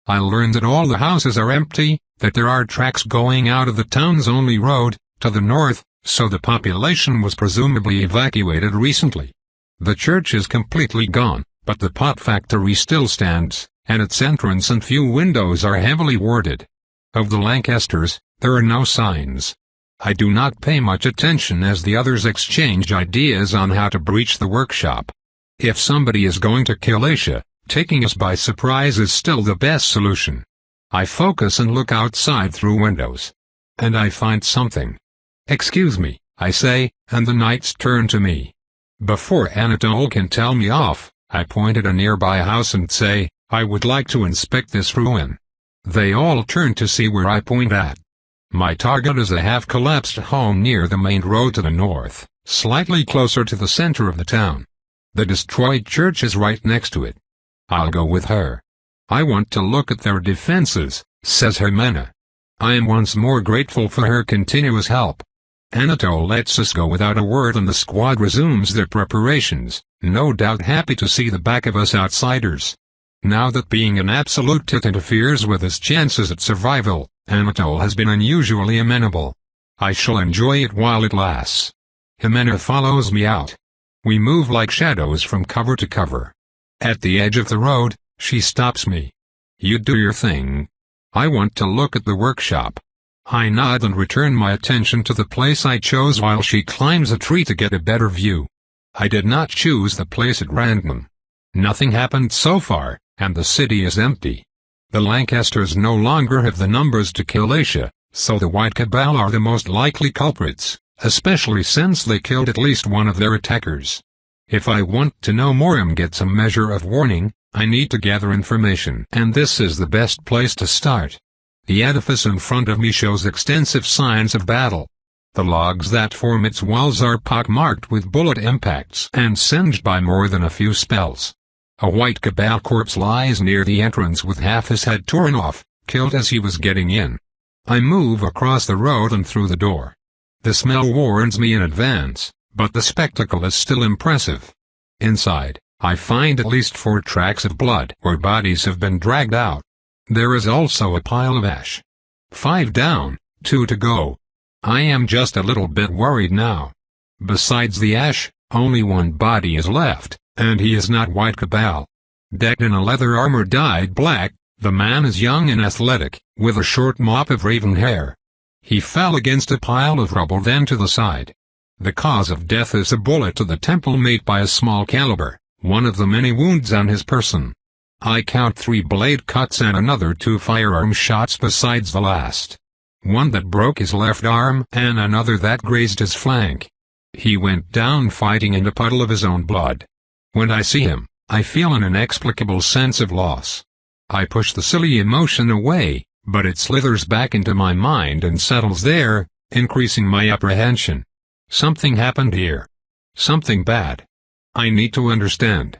I learn that all the houses are empty, that there are tracks going out of the town's only road, to the north, so the population was presumably evacuated recently. The church is completely gone, but the pot factory still stands, and its entrance and few windows are heavily warded. Of the Lancasters, there are no signs. I do not pay much attention as the others exchange ideas on how to breach the workshop. If somebody is going to kill Aisha, taking us by surprise is still the best solution. I focus and look outside through windows. And I find something. Excuse me, I say, and the knights turn to me. Before Anatole can tell me off, I point at a nearby house and say, I would like to inspect this ruin. They all turn to see where I point at. My target is a half-collapsed home near the main road to the north, slightly closer to the center of the town. The destroyed church is right next to it. I'll go with her. I want to look at their defenses, says Jimena. I am once more grateful for her continuous help. Anatole lets us go without a word and the squad resumes their preparations, no doubt happy to see the back of us outsiders. Now that being an absolute tit interferes with his chances at survival, Anatole has been unusually amenable. I shall enjoy it while it lasts. Jimena follows me out. We move like shadows from cover to cover. At the edge of the road, she stops me. You do your thing. I want to look at the workshop. I nod and return my attention to the place I chose while she climbs a tree to get a better view. I did not choose the place at random. Nothing happened so far, and the city is empty. The Lancasters no longer have the numbers to kill Aisha, so the White Cabal are the most likely culprits, especially since they killed at least one of their attackers. If I want to know more and get some measure of warning, I need to gather information, and this is the best place to start. The edifice in front of me shows extensive signs of battle. The logs that form its walls are pockmarked with bullet impacts and singed by more than a few spells. A White Cabal corpse lies near the entrance with half his head torn off, killed as he was getting in. I move across the road and through the door. The smell warns me in advance, but the spectacle is still impressive. Inside, I find at least 4 tracks of blood where bodies have been dragged out. There is also a pile of ash. 5 down, 2 to go. I am just a little bit worried now. Besides the ash, only 1 body is left, and he is not White Cabal. Decked in a leather armor dyed black, the man is young and athletic, with a short mop of raven hair. He fell against a pile of rubble then to the side. The cause of death is a bullet to the temple made by a small caliber, one of the many wounds on his person. I count 3 blade cuts and another 2 firearm shots besides the last. One that broke his left arm and another that grazed his flank. He went down fighting in a puddle of his own blood. When I see him, I feel an inexplicable sense of loss. I push the silly emotion away, but it slithers back into my mind and settles there, increasing my apprehension. Something happened here. Something bad. I need to understand.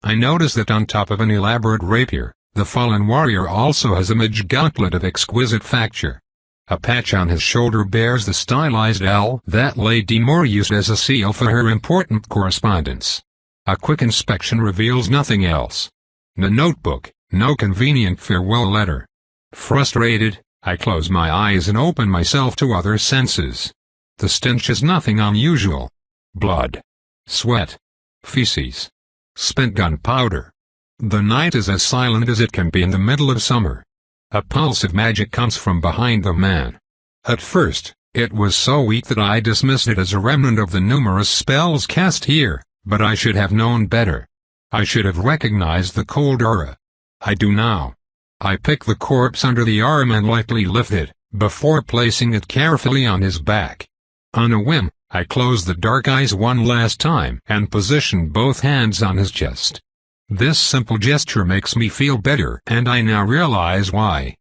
I notice that on top of an elaborate rapier, the fallen warrior also has a mage gauntlet of exquisite facture. A patch on his shoulder bears the stylized L that Lady Moore used as a seal for her important correspondence. A quick inspection reveals nothing else. No notebook, no convenient farewell letter. Frustrated, I close my eyes and open myself to other senses. The stench is nothing unusual. Blood. Sweat. Feces. Spent gunpowder. The night is as silent as it can be in the middle of summer. A pulse of magic comes from behind the man. At first, it was so weak that I dismissed it as a remnant of the numerous spells cast here, but I should have known better. I should have recognized the cold aura. I do now. I pick the corpse under the arm and lightly lift it, before placing it carefully on his back. On a whim, I close the dark eyes one last time and position both hands on his chest. This simple gesture makes me feel better, and I now realize why.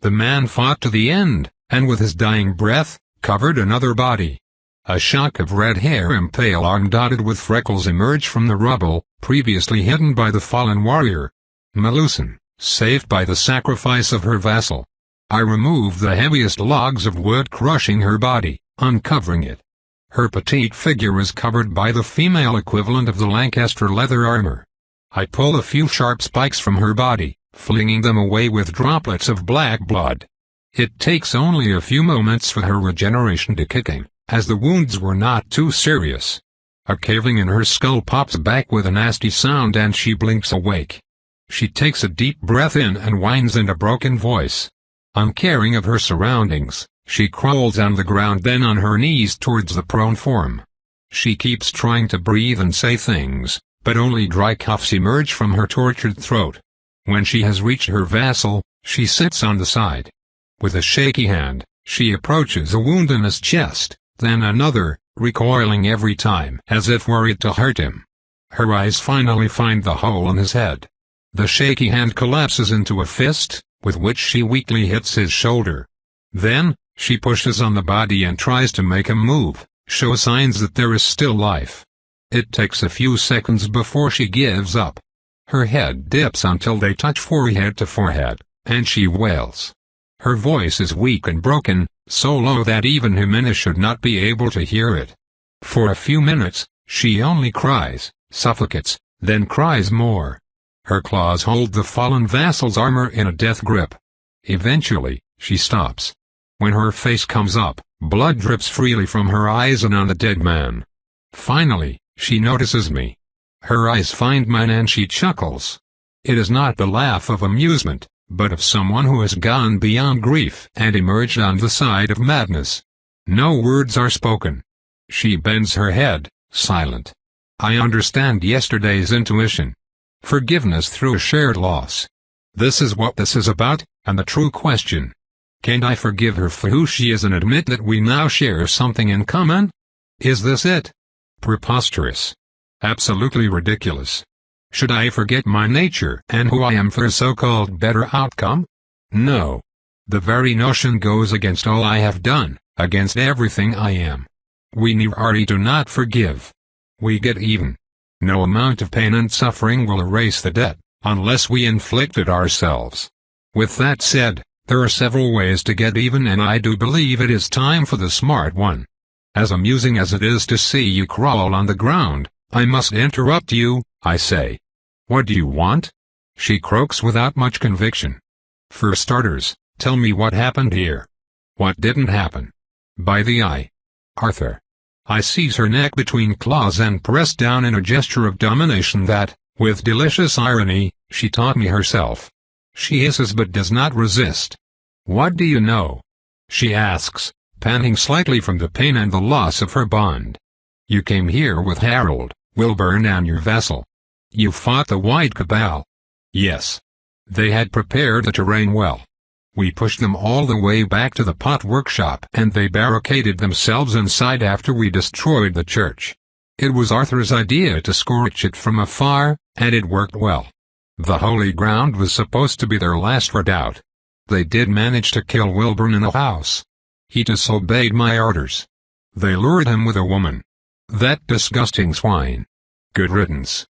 The man fought to the end, and with his dying breath, covered another body. A shock of red hair and pale arm dotted with freckles emerged from the rubble, previously hidden by the fallen warrior. Melusen, saved by the sacrifice of her vassal. I removed the heaviest logs of wood crushing her body, uncovering it. Her petite figure was covered by the female equivalent of the Lancaster leather armor. I pull a few sharp spikes from her body, flinging them away with droplets of black blood. It takes only a few moments for her regeneration to kick in, as the wounds were not too serious. A caving in her skull pops back with a nasty sound and she blinks awake. She takes a deep breath in and whines in a broken voice. Uncaring of her surroundings, she crawls on the ground, then on her knees towards the prone form. She keeps trying to breathe and say things, but only dry coughs emerge from her tortured throat. When she has reached her vassal, she sits on the side. With a shaky hand, she approaches a wound in his chest, then another, recoiling every time as if worried to hurt him. Her eyes finally find the hole in his head. The shaky hand collapses into a fist, with which she weakly hits his shoulder. Then, she pushes on the body and tries to make him move, show signs that there is still life. It takes a few seconds before she gives up. Her head dips until they touch forehead to forehead, and she wails. Her voice is weak and broken, so low that even Jimena should not be able to hear it. For a few minutes, she only cries, suffocates, then cries more. Her claws hold the fallen vassal's armor in a death grip. Eventually, she stops. When her face comes up, blood drips freely from her eyes and on the dead man. Finally, she notices me. Her eyes find mine and she chuckles. It is not the laugh of amusement, but of someone who has gone beyond grief and emerged on the side of madness. No words are spoken. She bends her head, silent. I understand yesterday's intuition. Forgiveness through a shared loss. This is what this is about, and the true question. Can I forgive her for who she is and admit that we now share something in common? Is this it? Preposterous. Absolutely ridiculous. Should I forget my nature and who I am for a so-called better outcome? No. The very notion goes against all I have done, against everything I am. We nearly do not forgive. We get even. No amount of pain and suffering will erase the debt, unless we inflict it ourselves. With that said, there are several ways to get even, and I do believe it is time for the smart one. As amusing as it is to see you crawl on the ground, I must interrupt you, I say. What do you want? She croaks without much conviction. For starters, tell me what happened here. What didn't happen? By the eye. Arthur. I seize her neck between claws and press down in a gesture of domination that, with delicious irony, she taught me herself. She hisses but does not resist. What do you know? She asks, panting slightly from the pain and the loss of her bond. You came here with Harold, Wilburn and your vassal. You fought the White Cabal. Yes. They had prepared the terrain well. We pushed them all the way back to the pot workshop and they barricaded themselves inside after we destroyed the church. It was Arthur's idea to scorch it from afar, and it worked well. The holy ground was supposed to be their last redoubt. They did manage to kill Wilburn in a house. He disobeyed my orders. They lured him with a woman. That disgusting swine. Good riddance.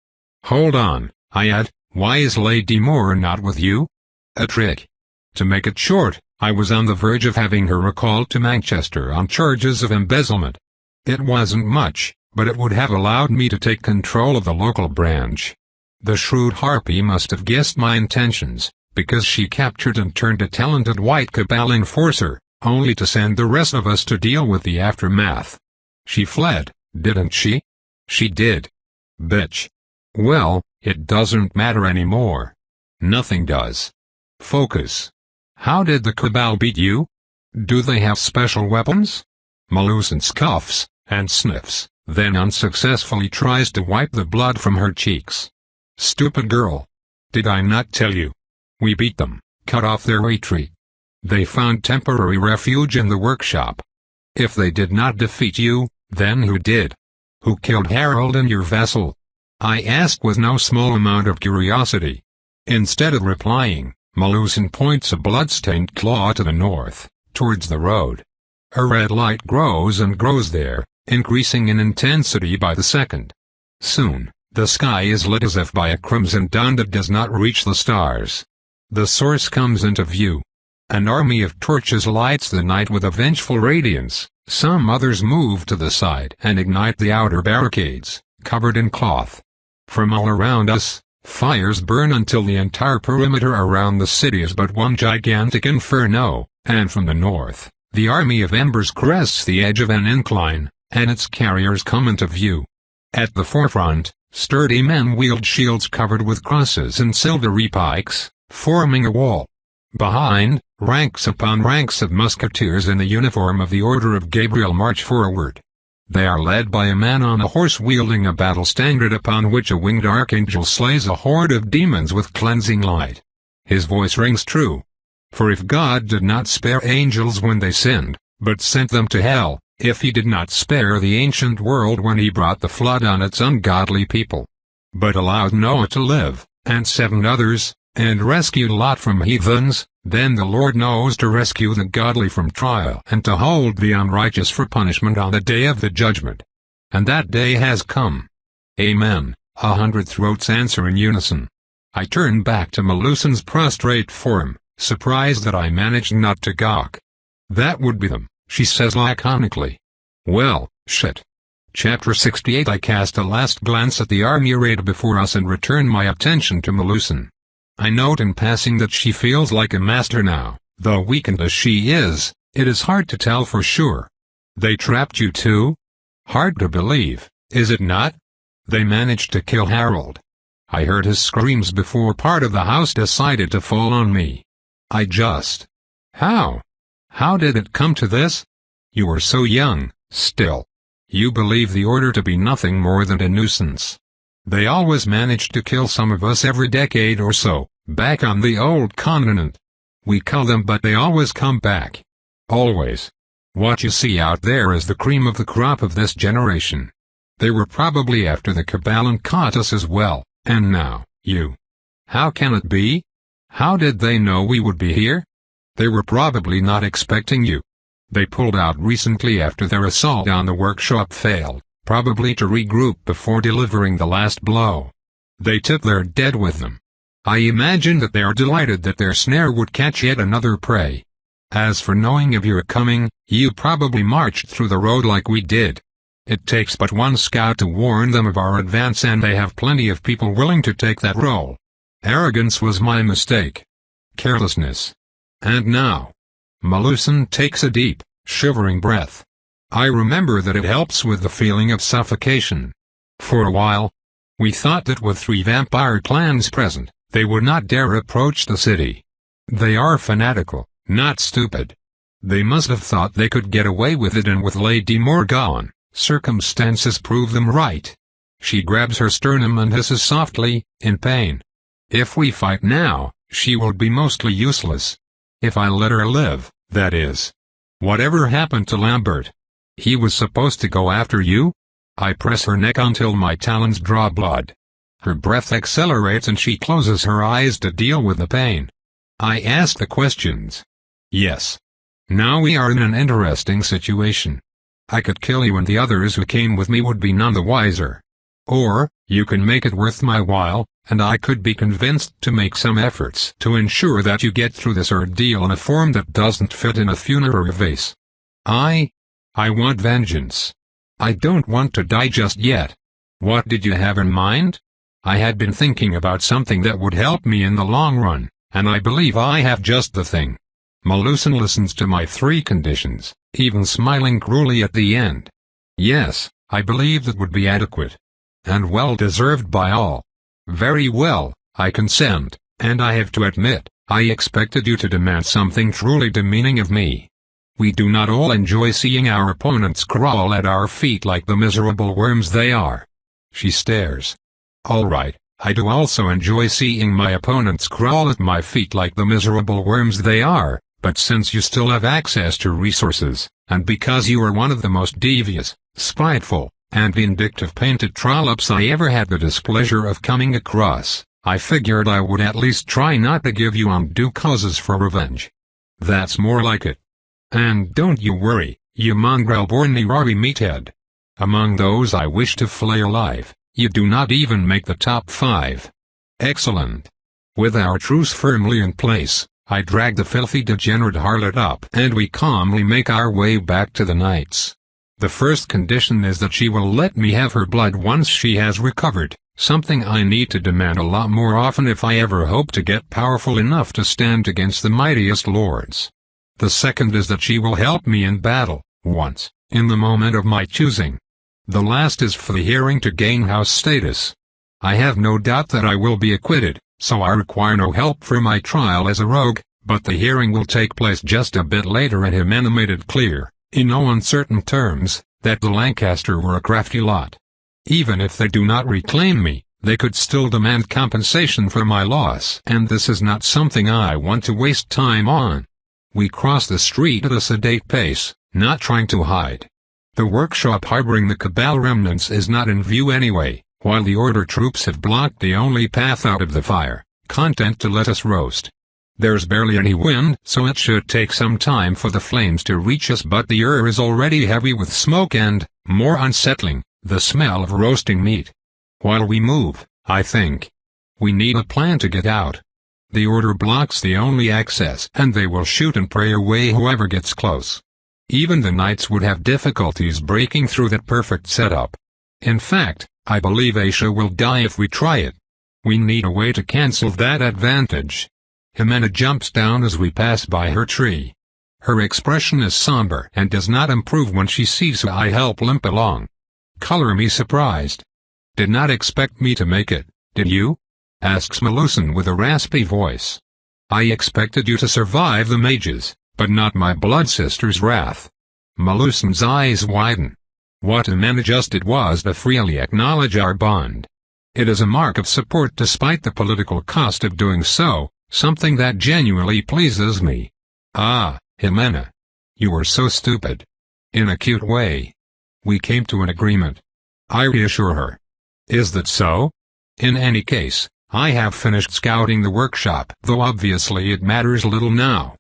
Hold on, I add, why is Lady Moore not with you? A trick. To make it short, I was on the verge of having her recalled to Manchester on charges of embezzlement. It wasn't much, but it would have allowed me to take control of the local branch. The shrewd harpy must have guessed my intentions, because she captured and turned a talented White Cabal enforcer, only to send the rest of us to deal with the aftermath. She fled, didn't she? She did. Bitch. Well, it doesn't matter anymore. Nothing does. Focus. How did the Cabal beat you? Do they have special weapons? Melusen scoffs, and sniffs, then unsuccessfully tries to wipe the blood from her cheeks. Stupid girl. Did I not tell you? We beat them, cut off their retreat. They found temporary refuge in the workshop. If they did not defeat you, then who did? Who killed Harold and your vassal? I asked with no small amount of curiosity. Instead of replying, Melusen points a blood-stained claw to the north, towards the road. A red light grows and grows there, increasing in intensity by the second. Soon, the sky is lit as if by a crimson dawn that does not reach the stars. The source comes into view. An army of torches lights the night with a vengeful radiance. Some others move to the side and ignite the outer barricades, covered in cloth. From all around us, fires burn until the entire perimeter around the city is but one gigantic inferno, and from the north, the army of embers crests the edge of an incline, and its carriers come into view. At the forefront, sturdy men wield shields covered with crosses and silvery pikes, forming a wall. Behind, ranks upon ranks of musketeers in the uniform of the Order of Gabriel march forward. They are led by a man on a horse wielding a battle standard upon which a winged archangel slays a horde of demons with cleansing light. His voice rings true. For if God did not spare angels when they sinned, but sent them to hell, if he did not spare the ancient world when he brought the flood on its ungodly people, but allowed Noah to live, and 7 others, and rescued Lot from heathens, then the Lord knows to rescue the godly from trial and to hold the unrighteous for punishment on the day of the judgment. And that day has come. Amen, 100 throats answer in unison. I turn back to Melusen's prostrate form, surprised that I managed not to gawk. That would be them, she says laconically. Well, shit. Chapter 68. I cast a last glance at the army arrayed before us and return my attention to Melusen. I note in passing that she feels like a master now, though weakened as she is, it is hard to tell for sure. They trapped you too? Hard to believe, is it not? They managed to kill Harold. I heard his screams before part of the house decided to fall on me. I just... How? How did it come to this? You were so young, still. You believe the Order to be nothing more than a nuisance. They always managed to kill some of us every decade or so, back on the old continent. We kill them but they always come back. Always. What you see out there is the cream of the crop of this generation. They were probably after the Cabal and caught us as well, and now, you. How can it be? How did they know we would be here? They were probably not expecting you. They pulled out recently after their assault on the workshop failed, probably to regroup before delivering the last blow. They took their dead with them. I imagine that they are delighted that their snare would catch yet another prey. As for knowing of your coming, you probably marched through the road like we did. It takes but one scout to warn them of our advance and they have plenty of people willing to take that role. Arrogance was my mistake. Carelessness. And now. Melusen takes a deep, shivering breath. I remember that it helps with the feeling of suffocation. For a while, we thought that with 3 vampire clans present, they would not dare approach the city. They are fanatical, not stupid. They must have thought they could get away with it, and with Lady Morgan, circumstances prove them right. She grabs her sternum and hisses softly, in pain. If we fight now, she will be mostly useless. If I let her live, that is. Whatever happened to Lambert? He was supposed to go after you? I press her neck until my talons draw blood. Her breath accelerates and she closes her eyes to deal with the pain. I ask the questions. Yes. Now we are in an interesting situation. I could kill you and the others who came with me would be none the wiser. Or, you can make it worth my while, and I could be convinced to make some efforts to ensure that you get through this ordeal in a form that doesn't fit in a funerary vase. I want vengeance. I don't want to die just yet. What did you have in mind? I had been thinking about something that would help me in the long run, and I believe I have just the thing. Melusen listens to my 3 conditions, even smiling cruelly at the end. Yes, I believe that would be adequate. And well deserved by all. Very well, I consent, and I have to admit, I expected you to demand something truly demeaning of me. We do not all enjoy seeing our opponents crawl at our feet like the miserable worms they are. She stares. All right, I do also enjoy seeing my opponents crawl at my feet like the miserable worms they are, but since you still have access to resources, and because you are one of the most devious, spiteful, and vindictive painted trollops I ever had the displeasure of coming across, I figured I would at least try not to give you undue causes for revenge. That's more like it. And don't you worry, you mongrel-born Nirari meathead. Among those I wish to flay alive, you do not even make the top 5. Excellent. With our truce firmly in place, I drag the filthy degenerate harlot up and we calmly make our way back to the knights. The first condition is that she will let me have her blood once she has recovered, something I need to demand a lot more often if I ever hope to get powerful enough to stand against the mightiest lords. The second is that she will help me in battle, once, in the moment of my choosing. The last is for the hearing to gain house status. I have no doubt that I will be acquitted, so I require no help for my trial as a rogue, but the hearing will take place just a bit later, and Jimena made it clear, in no uncertain terms, that the Lancaster were a crafty lot. Even if they do not reclaim me, they could still demand compensation for my loss, and this is not something I want to waste time on. We cross the street at a sedate pace, not trying to hide. The workshop harboring the Cabal remnants is not in view anyway, while the Order troops have blocked the only path out of the fire, content to let us roast. There's barely any wind, so it should take some time for the flames to reach us, but the air is already heavy with smoke and, more unsettling, the smell of roasting meat. While we move, I think, we need a plan to get out. The Order blocks the only access, and they will shoot and pray away whoever gets close. Even the knights would have difficulties breaking through that perfect setup. In fact, I believe Aisha will die if we try it. We need a way to cancel that advantage. Jimena jumps down as we pass by her tree. Her expression is somber and does not improve when she sees who I help limp along. Color me surprised. Did not expect me to make it, did you? Asks Melusan with a raspy voice. I expected you to survive the mages, but not my blood sister's wrath. Melusan's eyes widen. What Jimena just did was to freely acknowledge our bond. It is a mark of support despite the political cost of doing so, something that genuinely pleases me. Ah, Jimena. You were so stupid. In a cute way. We came to an agreement. I reassure her. Is that so? In any case, I have finished scouting the workshop, though obviously it matters little now.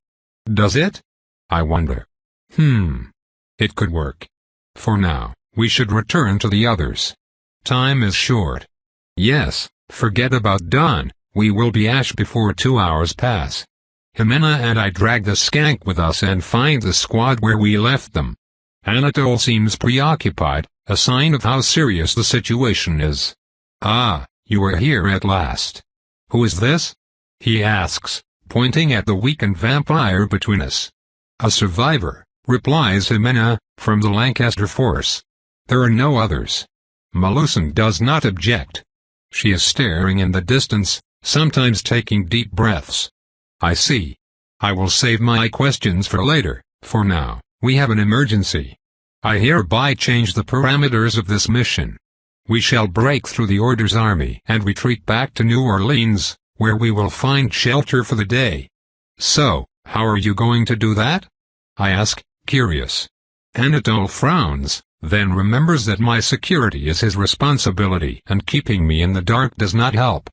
Does it? I wonder. It could work. For now, we should return to the others. Time is short. Yes, forget about Dawn, we will be ash before 2 hours pass. Jimena and I drag the skank with us and find the squad where we left them. Anatole seems preoccupied, a sign of how serious the situation is. Ah, you are here at last. Who is this? He asks, pointing at the weakened vampire between us. A survivor, replies Jimena, from the Lancaster force. There are no others. Melusan does not object. She is staring in the distance, sometimes taking deep breaths. I see. I will save my questions for later. For now, we have an emergency. I hereby change the parameters of this mission. We shall break through the Order's army and retreat back to New Orleans, where we will find shelter for the day. So, how are you going to do that? I ask, curious. Anatole frowns, then remembers that my security is his responsibility and keeping me in the dark does not help.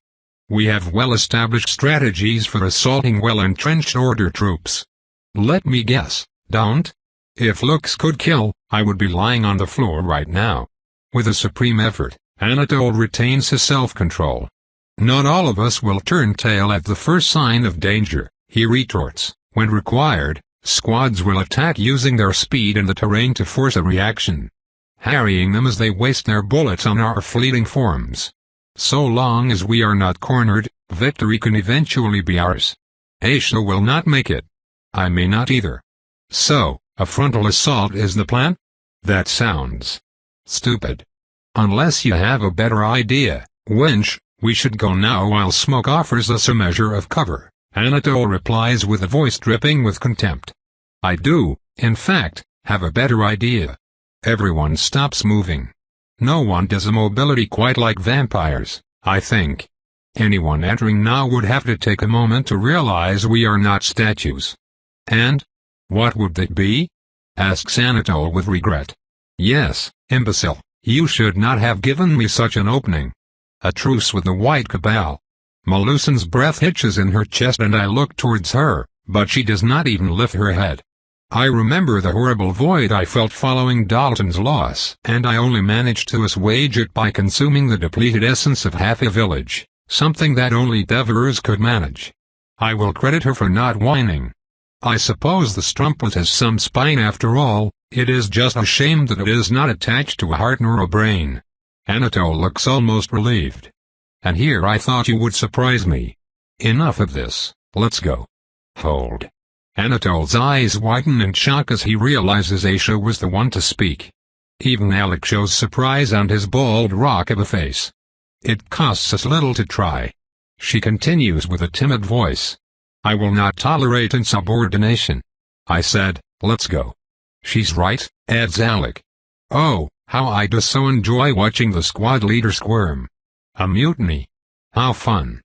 We have well-established strategies for assaulting well-entrenched Order troops. Let me guess, don't? If looks could kill, I would be lying on the floor right now. With a supreme effort, Anatole retains his self-control. Not all of us will turn tail at the first sign of danger, he retorts. When required, squads will attack using their speed and the terrain to force a reaction, harrying them as they waste their bullets on our fleeting forms. So long as we are not cornered, victory can eventually be ours. Aisha will not make it. I may not either. So, a frontal assault is the plan? That sounds stupid. Unless you have a better idea, wench, we should go now while smoke offers us a measure of cover, Anatole replies with a voice dripping with contempt. I do, in fact, have a better idea. Everyone stops moving. No one does a mobility quite like vampires, I think. Anyone entering now would have to take a moment to realize we are not statues. And? What would they be? Asks Anatole with regret. Yes, imbecile, you should not have given me such an opening. A truce with the White Cabal. Melusan's breath hitches in her chest and I look towards her, but she does not even lift her head. I remember the horrible void I felt following Dalton's loss, and I only managed to assuage it by consuming the depleted essence of half a village, something that only Devereux could manage. I will credit her for not whining. I suppose the strumpet has some spine after all, it is just a shame that it is not attached to a heart nor a brain. Anatole looks almost relieved. And here I thought you would surprise me. Enough of this, let's go. Hold. Anatole's eyes widen in shock as he realizes Aisha was the one to speak. Even Alec shows surprise on his bald rock of a face. It costs us little to try. She continues with a timid voice. I will not tolerate insubordination. I said, let's go. She's right, adds Alec. Oh, how I do so enjoy watching the squad leader squirm. A mutiny. How fun.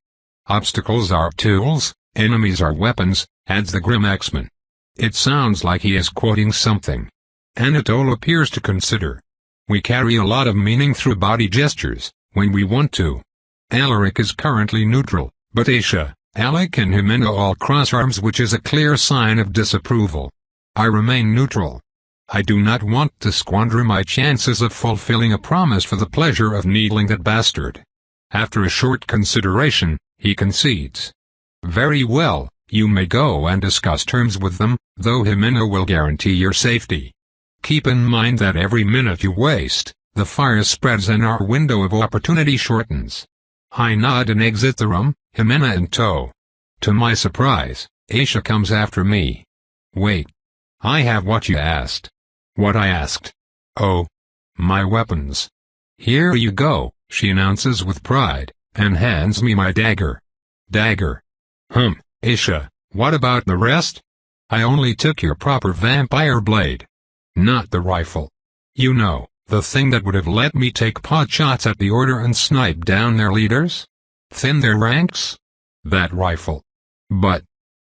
Obstacles are tools, enemies are weapons, adds the grim X-Man. It sounds like he is quoting something. Anatole appears to consider. We carry a lot of meaning through body gestures, when we want to. Alaric is currently neutral, but Aisha, Alec and Jimena all cross arms, which is a clear sign of disapproval. I remain neutral. I do not want to squander my chances of fulfilling a promise for the pleasure of needling that bastard. After a short consideration, he concedes. Very well, you may go and discuss terms with them, though Jimena will guarantee your safety. Keep in mind that every minute you waste, the fire spreads and our window of opportunity shortens. I nod and exit the room, Jimena in tow. To my surprise, Aisha comes after me. Wait. I have what you asked. What I asked? Oh. My weapons. Here you go, she announces with pride, and hands me my dagger. Dagger. Aisha, what about the rest? I only took your proper vampire blade. Not the rifle. You know, the thing that would have let me take pot shots at the order and snipe down their leaders? Thin their ranks? That rifle. But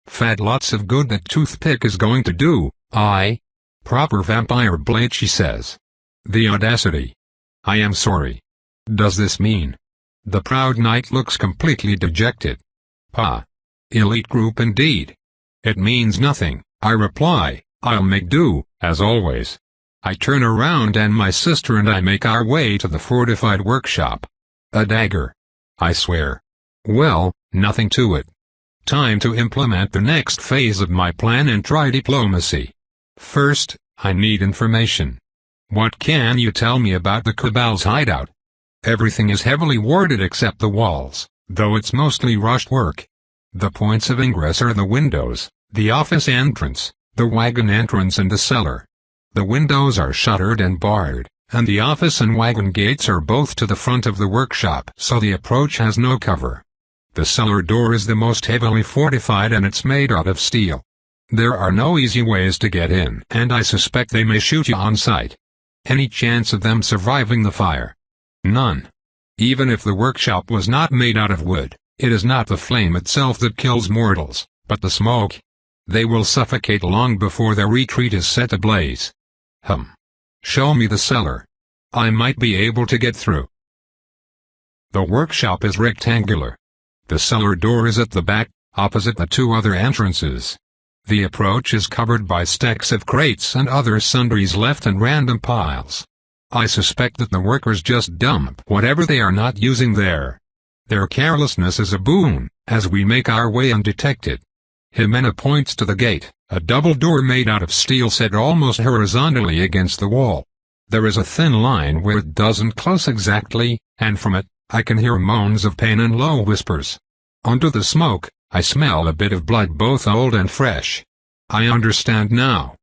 fat lots of good that toothpick is going to do, proper vampire blade, she says. The audacity. I am sorry. Does this mean? The proud knight looks completely dejected. Pa. Elite group indeed. It means nothing, I reply. I'll make do, as always. I turn around and my sister and I make our way to the fortified workshop. A dagger. I swear. Well, nothing to it. Time to implement the next phase of my plan and try diplomacy. First, I need information. What can you tell me about the Cabal's hideout? Everything is heavily warded except the walls, though it's mostly rushed work. The points of ingress are the windows, the office entrance, the wagon entrance and the cellar. The windows are shuttered and barred, and the office and wagon gates are both to the front of the workshop, so the approach has no cover. The cellar door is the most heavily fortified and it's made out of steel. There are no easy ways to get in, and I suspect they may shoot you on sight. Any chance of them surviving the fire? None. Even if the workshop was not made out of wood, it is not the flame itself that kills mortals, but the smoke. They will suffocate long before their retreat is set ablaze. Show me the cellar. I might be able to get through. The workshop is rectangular. The cellar door is at the back, opposite the two other entrances. The approach is covered by stacks of crates and other sundries left in random piles. I suspect that the workers just dump whatever they are not using there. Their carelessness is a boon, as we make our way undetected. Jimena points to the gate, a double door made out of steel set almost horizontally against the wall. There is a thin line where it doesn't close exactly, and from it, I can hear moans of pain and low whispers. Under the smoke, I smell a bit of blood, both old and fresh. I understand now.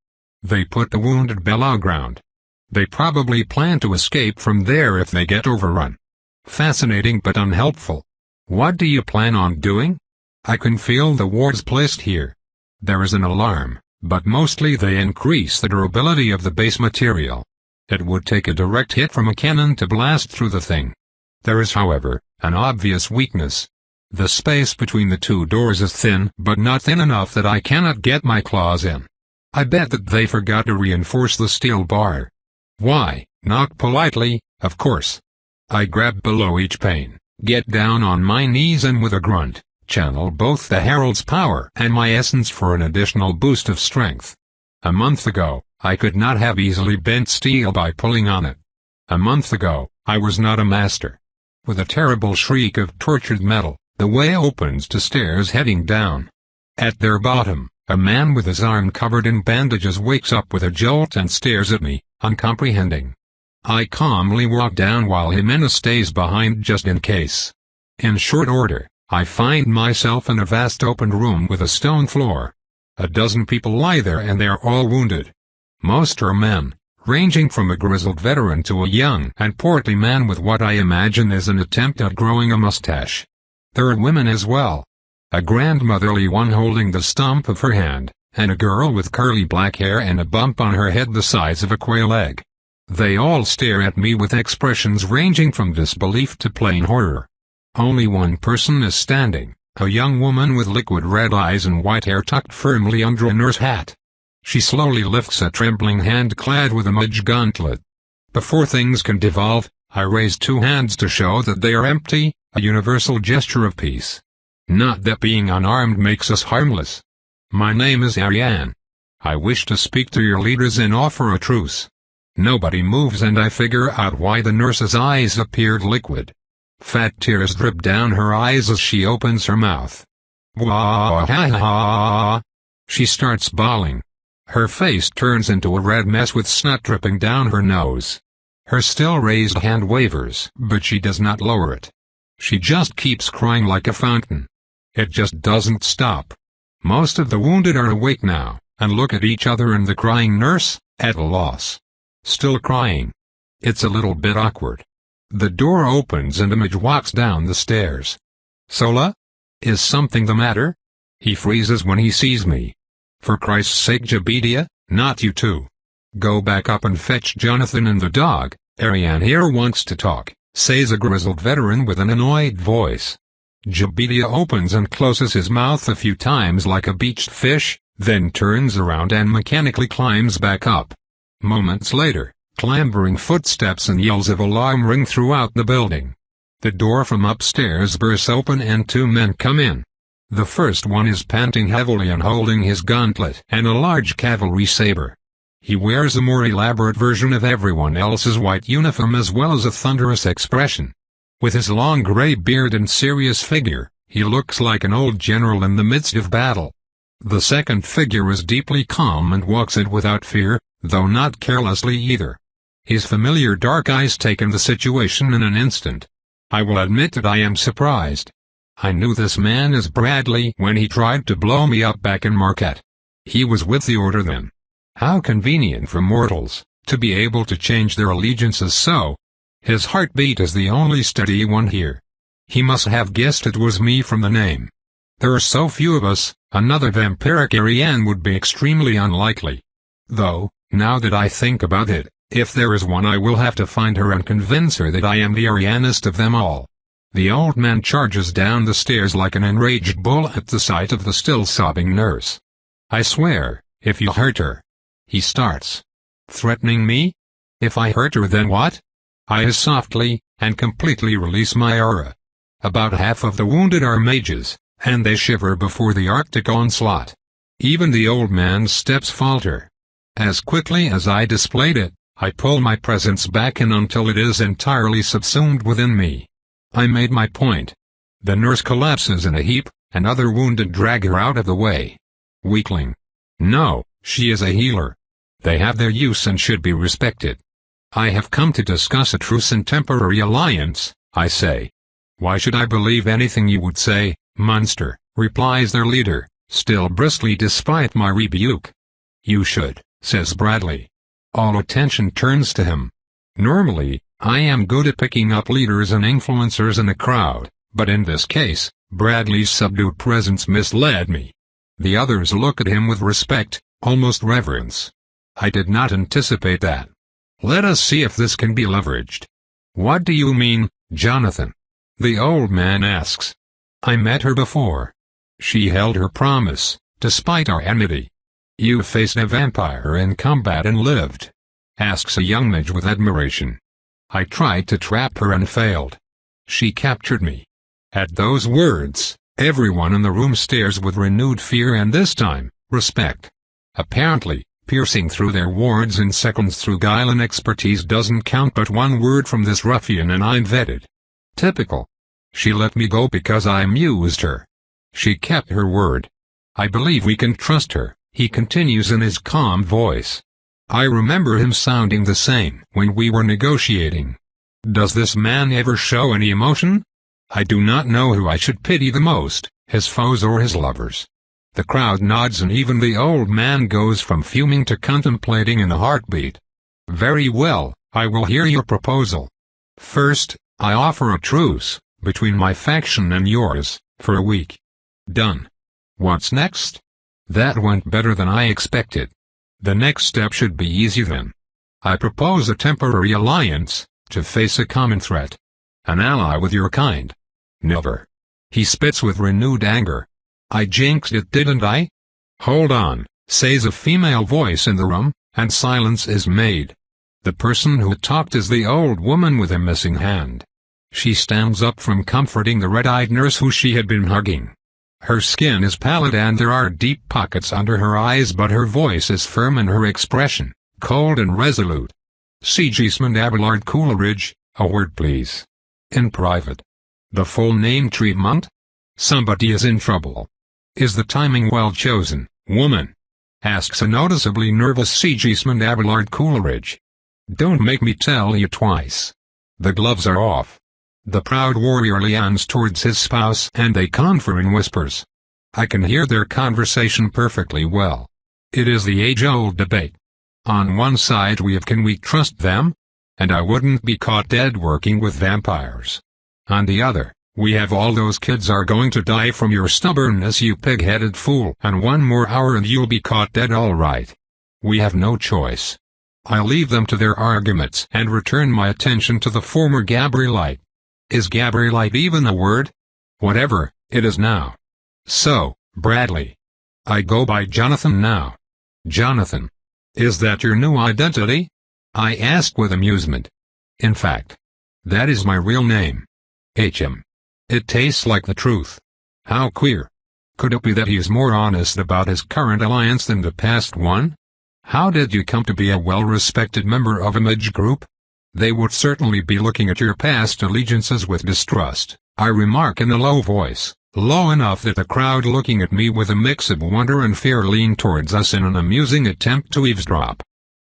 They put the wounded below ground. They probably plan to escape from there if they get overrun. Fascinating but unhelpful. What do you plan on doing? I can feel the wards placed here. There is an alarm, but mostly they increase the durability of the base material. It would take a direct hit from a cannon to blast through the thing. There is, however, an obvious weakness. The space between the two doors is thin, but not thin enough that I cannot get my claws in. I bet that they forgot to reinforce the steel bar. Why, knock politely, of course. I grab below each pane, get down on my knees and with a grunt, channel both the Herald's power and my essence for an additional boost of strength. A month ago, I could not have easily bent steel by pulling on it. A month ago, I was not a master. With a terrible shriek of tortured metal, the way opens to stairs heading down. At their bottom, a man with his arm covered in bandages wakes up with a jolt and stares at me, uncomprehending. I calmly walk down while Jimena stays behind just in case. In short order, I find myself in a vast open room with a stone floor. A dozen people lie there and they are all wounded. Most are men, ranging from a grizzled veteran to a young and portly man with what I imagine is an attempt at growing a mustache. There are women as well. A grandmotherly one holding the stump of her hand, and a girl with curly black hair and a bump on her head the size of a quail egg. They all stare at me with expressions ranging from disbelief to plain horror. Only one person is standing. A young woman with liquid red eyes and white hair tucked firmly under a nurse hat. She slowly lifts a trembling hand clad with a mage gauntlet. Before things can devolve, I raise two hands to show that they are empty, a universal gesture of peace. Not that being unarmed makes us harmless. My name is Ariane. I wish to speak to your leaders and offer a truce. Nobody moves and I figure out why the nurse's eyes appeared liquid. Fat tears drip down her eyes as she opens her mouth. Wah-ha-ha. She starts bawling. Her face turns into a red mess with snot dripping down her nose. Her still raised hand wavers, but she does not lower it. She just keeps crying like a fountain. It just doesn't stop. Most of the wounded are awake now, and look at each other and the crying nurse, at a loss. Still crying. It's a little bit awkward. The door opens and a mage walks down the stairs. Sola? Is something the matter? He freezes when he sees me. For Christ's sake, Jabedia, not you too. Go back up and fetch Jonathan and the dog. Ariane here wants to talk, says a grizzled veteran with an annoyed voice. Jabedia opens and closes his mouth a few times like a beached fish, then turns around and mechanically climbs back up. Moments later, clambering footsteps and yells of alarm ring throughout the building. The door from upstairs bursts open and two men come in. The first one is panting heavily and holding his gauntlet and a large cavalry saber. He wears a more elaborate version of everyone else's white uniform as well as a thunderous expression. With his long gray beard and serious figure, he looks like an old general in the midst of battle. The second figure is deeply calm and walks it without fear, though not carelessly either. His familiar dark eyes take in the situation in an instant. I will admit that I am surprised. I knew this man as Bradley when he tried to blow me up back in Marquette. He was with the Order then. How convenient for mortals, to be able to change their allegiances so. His heartbeat is the only steady one here. He must have guessed it was me from the name. There are so few of us, another vampiric Ariane would be extremely unlikely. Though, now that I think about it, if there is one I will have to find her and convince her that I am the Arianest of them all. The old man charges down the stairs like an enraged bull at the sight of the still sobbing nurse. I swear, if you hurt her. He starts. Threatening me? If I hurt her then what? I hiss softly, and completely release my aura. About half of the wounded are mages, and they shiver before the Arctic onslaught. Even the old man's steps falter. As quickly as I displayed it, I pull my presence back in until it is entirely subsumed within me. I made my point. The nurse collapses in a heap, and other wounded drag her out of the way. Weakling. No, she is a healer. They have their use and should be respected. I have come to discuss a truce and temporary alliance, I say. Why should I believe anything you would say, monster, replies their leader, still bristly despite my rebuke. You should, says Bradley. All attention turns to him. Normally, I am good at picking up leaders and influencers in a crowd, but in this case, Bradley's subdued presence misled me. The others look at him with respect, almost reverence. I did not anticipate that. Let us see if this can be leveraged. What do you mean, Jonathan? The old man asks. I met her before. She held her promise, despite our enmity. You faced a vampire in combat and lived? Asks a young mage with admiration. I tried to trap her and failed. She captured me. At those words, everyone in the room stares with renewed fear and this time, respect. Apparently, piercing through their wards in seconds through guile and expertise doesn't count, but one word from this ruffian and I'm vetted. Typical. She let me go because I amused her. She kept her word. I believe we can trust her, he continues in his calm voice. I remember him sounding the same when we were negotiating. Does this man ever show any emotion? I do not know who I should pity the most, his foes or his lovers. The crowd nods and even the old man goes from fuming to contemplating in a heartbeat. Very well, I will hear your proposal. First, I offer a truce, between my faction and yours, for a week. Done. What's next? That went better than I expected. The next step should be easy then. I propose a temporary alliance, to face a common threat. An ally with your kind. Never. He spits with renewed anger. I jinxed it, didn't I? Hold on, says a female voice in the room, and silence is made. The person who talked is the old woman with a missing hand. She stands up from comforting the red-eyed nurse who she had been hugging. Her skin is pallid and there are deep pockets under her eyes, but her voice is firm and her expression, cold and resolute. Sigismund Abelard Coleridge, a word please. In private. The full name treatment? Somebody is in trouble. Is the timing well chosen, woman? Asks a noticeably nervous Sigismund Abelard Coleridge. Don't make me tell you twice. The gloves are off. The proud warrior leans towards his spouse and they confer in whispers. I can hear their conversation perfectly well. It is the age-old debate. On one side we have can we trust them? And I wouldn't be caught dead working with vampires. On the other, we have all those kids are going to die from your stubbornness, you pig-headed fool, and one more hour and you'll be caught dead all right. We have no choice. I'll leave them to their arguments and return my attention to the former Gabrielite. Is Gabrielite even a word? Whatever, it is now. So, Bradley. I go by Jonathan now. Jonathan. Is that your new identity? I ask with amusement. In fact, that is my real name. H.M. It tastes like the truth. How queer. Could it be that he is more honest about his current alliance than the past one? How did you come to be a well-respected member of Image Group? They would certainly be looking at your past allegiances with distrust, I remark in a low voice, low enough that the crowd looking at me with a mix of wonder and fear lean towards us in an amusing attempt to eavesdrop.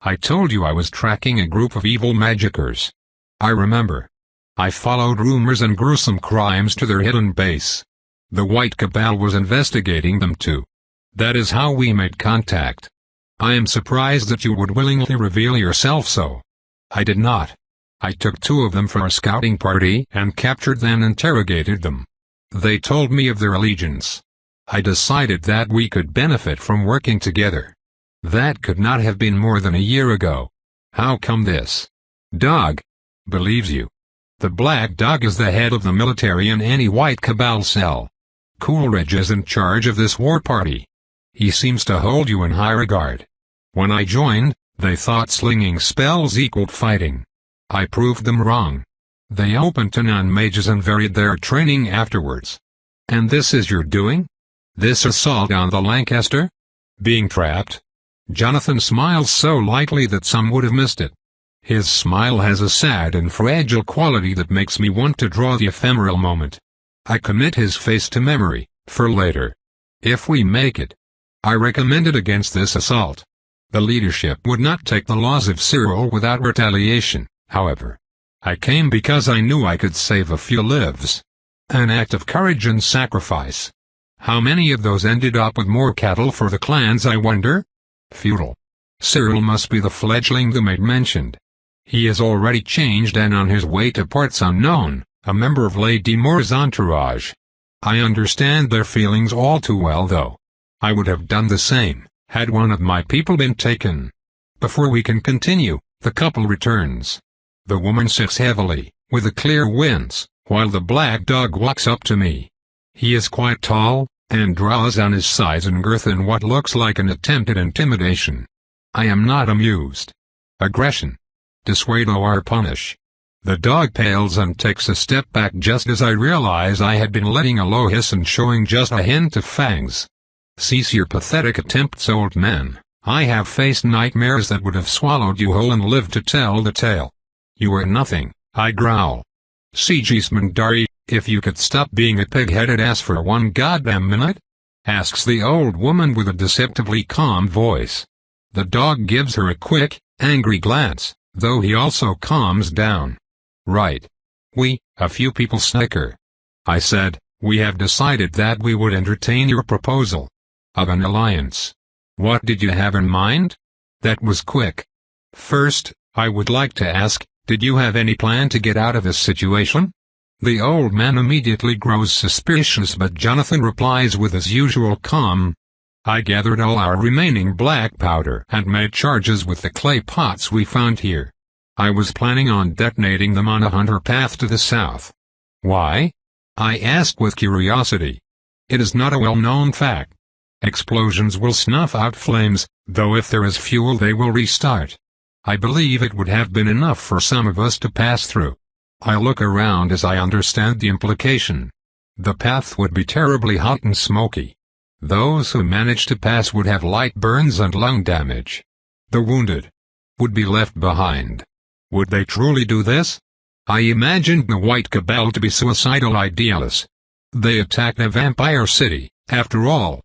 I told you I was tracking a group of evil magicers. I remember. I followed rumors and gruesome crimes to their hidden base. The White Cabal was investigating them too. That is how we made contact. I am surprised that you would willingly reveal yourself so. I did not. I took 2 of them for a scouting party and captured then interrogated them. They told me of their allegiance. I decided that we could benefit from working together. That could not have been more than a year ago. How come this dog believes you? The Black Dog is the head of the military in any White Cabal cell. Coleridge is in charge of this war party. He seems to hold you in high regard. When I joined, they thought slinging spells equaled fighting. I proved them wrong. They opened to non-mages and varied their training afterwards. And this is your doing? This assault on the Lancaster? Being trapped? Jonathan smiles so lightly that some would have missed it. His smile has a sad and fragile quality that makes me want to draw the ephemeral moment. I commit his face to memory, for later. If we make it. I recommended against this assault. The leadership would not take the laws of Cyril without retaliation, however. I came because I knew I could save a few lives. An act of courage and sacrifice. How many of those ended up with more cattle for the clans, I wonder? Futile. Cyril must be the fledgling the maid mentioned. He is already changed and on his way to parts unknown, a member of Lady Moore's entourage. I understand their feelings all too well though. I would have done the same, had one of my people been taken. Before we can continue, the couple returns. The woman sits heavily, with a clear wince, while the Black Dog walks up to me. He is quite tall, and draws on his size and girth in what looks like an attempt at intimidation. I am not amused. Aggression. Dissuade or punish. The dog pales and takes a step back just as I realize I had been letting a low hiss and showing just a hint of fangs. Cease your pathetic attempts, old man, I have faced nightmares that would have swallowed you whole and lived to tell the tale. You are nothing, I growl. Sigismund Dari, if you could stop being a pig-headed ass for one goddamn minute? Asks the old woman with a deceptively calm voice. The dog gives her a quick, angry glance, though he also calms down. Right. We, a few people snicker. I said, we have decided that we would entertain your proposal. Of an alliance. What did you have in mind? That was quick. First, I would like to ask, did you have any plan to get out of this situation? The old man immediately grows suspicious, but Jonathan replies with his usual calm. I gathered all our remaining black powder and made charges with the clay pots we found here. I was planning on detonating them on a hunter path to the south. Why? I asked with curiosity. It is not a well-known fact. Explosions will snuff out flames, though if there is fuel they will restart. I believe it would have been enough for some of us to pass through. I look around as I understand the implication. The path would be terribly hot and smoky. Those who managed to pass would have light burns and lung damage. The wounded would be left behind. Would they truly do this? I imagined the White Cabal to be suicidal idealists. They attacked a vampire city, after all.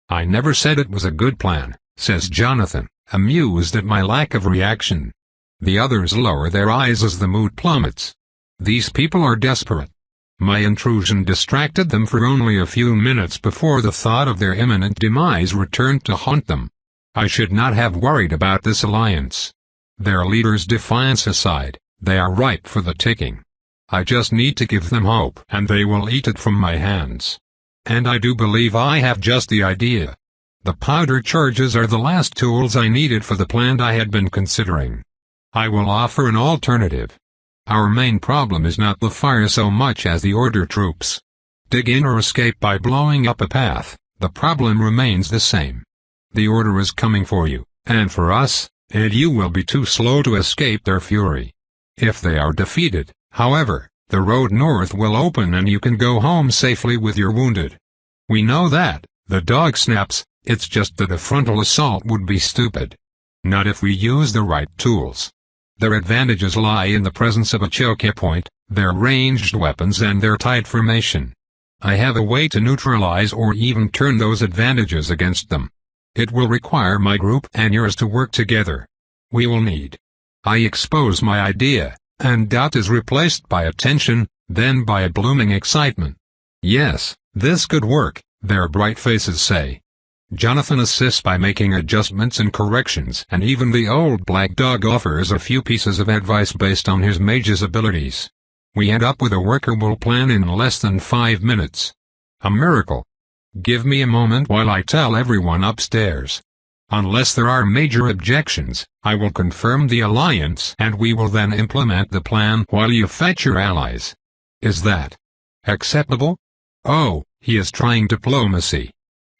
I never said it was a good plan, says Jonathan, amused at my lack of reaction. The others lower their eyes as the mood plummets. These people are desperate. My intrusion distracted them for only a few minutes before the thought of their imminent demise returned to haunt them. I should not have worried about this alliance. Their leader's defiance aside, they are ripe for the taking. I just need to give them hope and they will eat it from my hands. And I do believe I have just the idea. The powder charges are the last tools I needed for the plan I had been considering. I will offer an alternative. Our main problem is not the fire so much as the order troops. Dig in or escape by blowing up a path, the problem remains the same. The order is coming for you, and for us, and you will be too slow to escape their fury. If they are defeated, however, the road north will open and you can go home safely with your wounded. We know that, the dog snaps, it's just that a frontal assault would be stupid. Not if we use the right tools. Their advantages lie in the presence of a choke point, their ranged weapons and their tight formation. I have a way to neutralize or even turn those advantages against them. It will require my group and yours to work together. We will need. I expose my idea, and doubt is replaced by attention, then by a blooming excitement. Yes, this could work, their bright faces say. Jonathan assists by making adjustments and corrections, and even the old black dog offers a few pieces of advice based on his mage's abilities. We end up with a workable plan in less than 5 minutes. A miracle. Give me a moment while I tell everyone upstairs. Unless there are major objections, I will confirm the alliance and we will then implement the plan while you fetch your allies. Is that acceptable? Oh, he is trying diplomacy.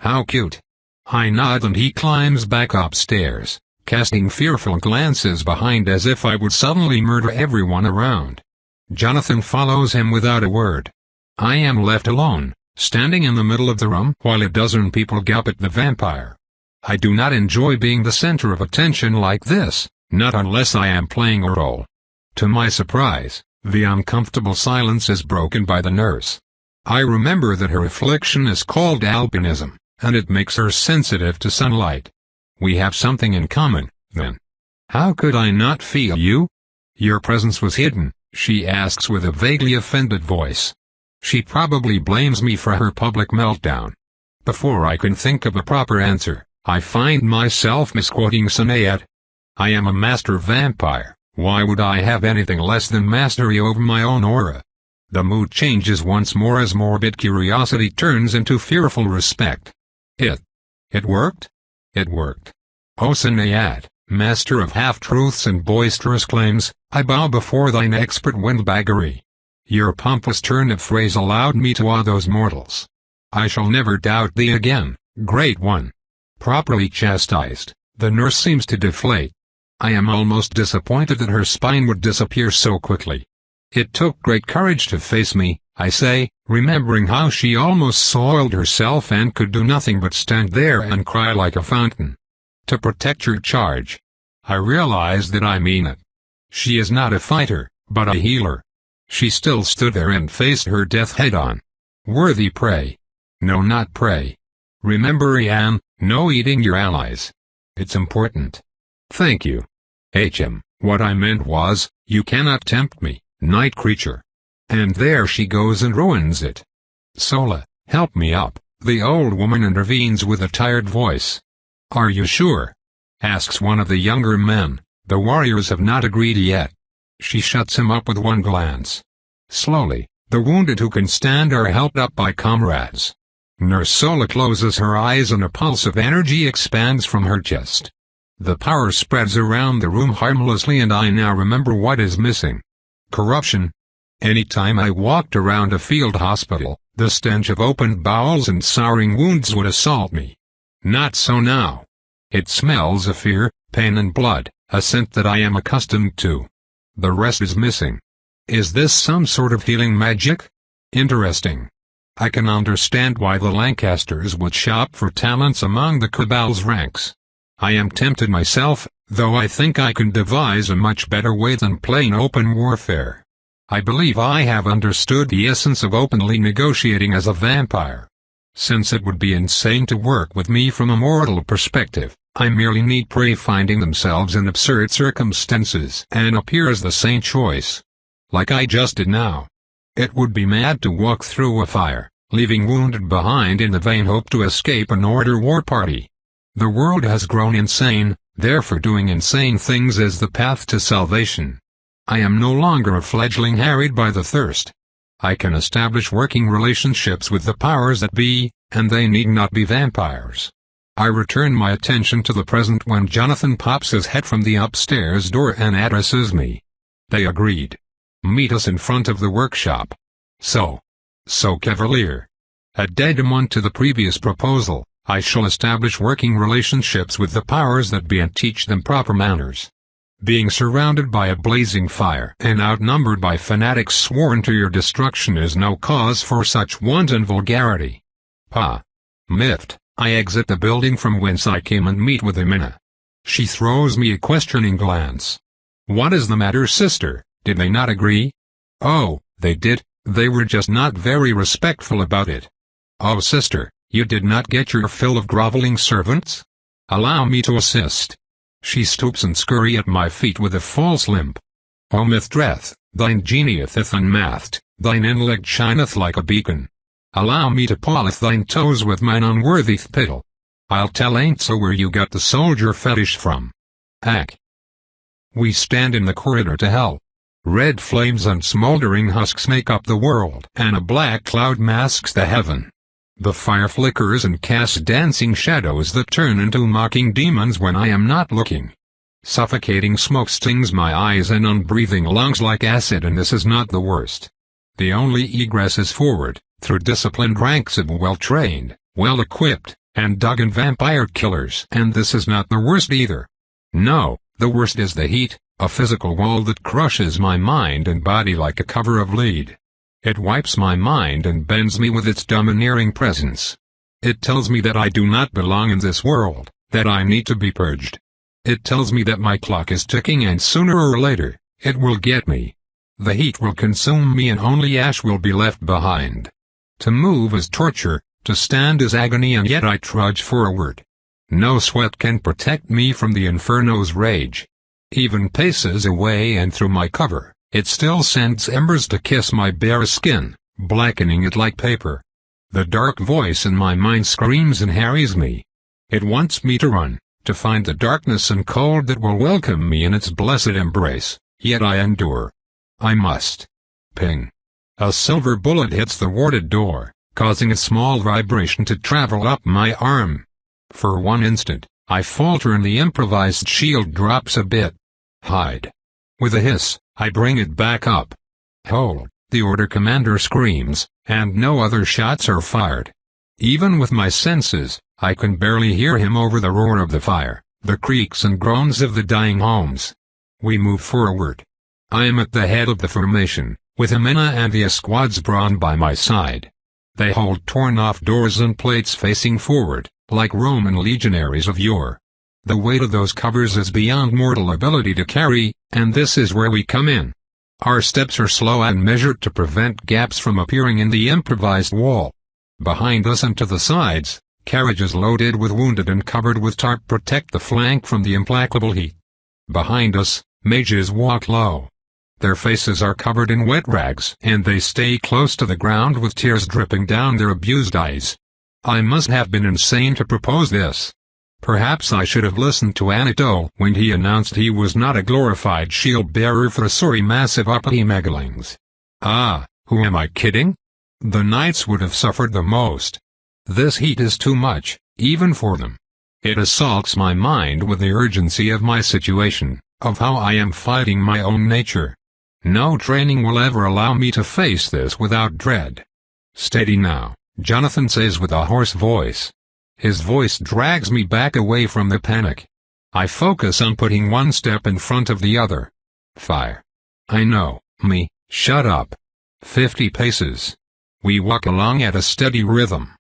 How cute. I nod and he climbs back upstairs, casting fearful glances behind as if I would suddenly murder everyone around. Jonathan follows him without a word. I am left alone, standing in the middle of the room while a dozen people gawp at the vampire. I do not enjoy being the center of attention like this, not unless I am playing a role. To my surprise, the uncomfortable silence is broken by the nurse. I remember that her affliction is called albinism, and it makes her sensitive to sunlight. We have something in common, then. How could I not feel you? Your presence was hidden, she asks with a vaguely offended voice. She probably blames me for her public meltdown. Before I can think of a proper answer, I find myself misquoting Sinead. I am a master vampire, why would I have anything less than mastery over my own aura? The mood changes once more as morbid curiosity turns into fearful respect. It worked? It worked. O Sinead, master of half-truths and boisterous claims, I bow before thine expert windbaggery. Your pompous turn of phrase allowed me to awe those mortals. I shall never doubt thee again, great one. Properly chastised, the nurse seems to deflate. I am almost disappointed that her spine would disappear so quickly. It took great courage to face me, I say, remembering how she almost soiled herself and could do nothing but stand there and cry like a fountain. to protect your charge. I realize that I mean it. She is not a fighter, but a healer. She still stood there and faced her death head-on. Worthy prey. No, not prey. Remember, Ian, no eating your allies. It's important. Thank you. What I meant was, you cannot tempt me, night creature. And there she goes and ruins it. Sola, help me up, the old woman intervenes with a tired voice. Are you sure? Asks one of the younger men. The warriors have not agreed yet. She shuts him up with one glance. Slowly, the wounded who can stand are helped up by comrades. Nurse Sola closes her eyes and a pulse of energy expands from her chest. The power spreads around the room harmlessly, and I now remember what is missing. Corruption. Anytime I walked around a field hospital, the stench of opened bowels and souring wounds would assault me. Not so now. It smells of fear, pain and blood, a scent that I am accustomed to. The rest is missing. Is this some sort of healing magic? Interesting. I can understand why the Lancasters would shop for talents among the Cabal's ranks. I am tempted myself, though I think I can devise a much better way than plain open warfare. I believe I have understood the essence of openly negotiating as a vampire. Since it would be insane to work with me from a mortal perspective, I merely need prey finding themselves in absurd circumstances and appear as the sane choice. Like I just did now. It would be mad to walk through a fire, leaving wounded behind in the vain hope to escape an order war party. The world has grown insane, therefore doing insane things is the path to salvation. I am no longer a fledgling harried by the thirst. I can establish working relationships with the powers that be, and they need not be vampires. I return my attention to the present when Jonathan pops his head from the upstairs door and addresses me. They agreed. Meet us in front of the workshop. So cavalier. Addendum to the previous proposal, I shall establish working relationships with the powers that be and teach them proper manners. Being surrounded by a blazing fire and outnumbered by fanatics sworn to your destruction is no cause for such wanton vulgarity. Miffed, I exit the building from whence I came and meet with Amina. She throws me a questioning glance. What is the matter, sister? Did they not agree? Oh, they did, they were just not very respectful about it. Oh sister, you did not get your fill of groveling servants? Allow me to assist. She stoops and scurry at my feet with a false limp. O Mithreth, thine genietheth unmathed, thine intellect shineth like a beacon. Allow me to polish thine toes with mine unworthy spittle. I'll tell ain't so where you got the soldier fetish from. Hack. We stand in the corridor to hell. Red flames and smoldering husks make up the world, and a black cloud masks the heaven. The fire flickers and casts dancing shadows that turn into mocking demons when I am not looking. Suffocating smoke stings my eyes and unbreathing lungs like acid, and this is not the worst. The only egress is forward, through disciplined ranks of well-trained, well-equipped, and dug-in vampire killers, and this is not the worst either. No, the worst is the heat, a physical wall that crushes my mind and body like a cover of lead. It wipes my mind and bends me with its domineering presence. It tells me that I do not belong in this world, that I need to be purged. It tells me that my clock is ticking and sooner or later, it will get me. The heat will consume me and only ash will be left behind. To move is torture, to stand is agony, and yet I trudge forward. No sweat can protect me from the inferno's rage. Even paces away and through my cover, it still sends embers to kiss my bare skin, blackening it like paper. The dark voice in my mind screams and harries me. It wants me to run, to find the darkness and cold that will welcome me in its blessed embrace, yet I endure. I must. Ping. A silver bullet hits the warded door, causing a small vibration to travel up my arm. For one instant, I falter and the improvised shield drops a bit. Hide. With a hiss, I bring it back up. Hold, the order commander screams, and no other shots are fired. Even with my senses, I can barely hear him over the roar of the fire, the creaks and groans of the dying homes. We move forward. I am at the head of the formation, with Amina and the squad's brawn by my side. They hold torn-off doors and plates facing forward, like Roman legionaries of yore. The weight of those covers is beyond mortal ability to carry, and this is where we come in. Our steps are slow and measured to prevent gaps from appearing in the improvised wall. Behind us and to the sides, carriages loaded with wounded and covered with tarp protect the flank from the implacable heat. Behind us, mages walk low. Their faces are covered in wet rags and they stay close to the ground with tears dripping down their abused eyes. I must have been insane to propose this. Perhaps I should have listened to Anatole when he announced he was not a glorified shield-bearer for sorry massive uppity megalings. Ah, who am I kidding? The knights would have suffered the most. This heat is too much, even for them. It assaults my mind with the urgency of my situation, of how I am fighting my own nature. No training will ever allow me to face this without dread. Steady now, Jonathan says with a hoarse voice. His voice drags me back away from the panic. I focus on putting one step in front of the other. Fire. I know, me, shut up. 50 paces. We walk along at a steady rhythm.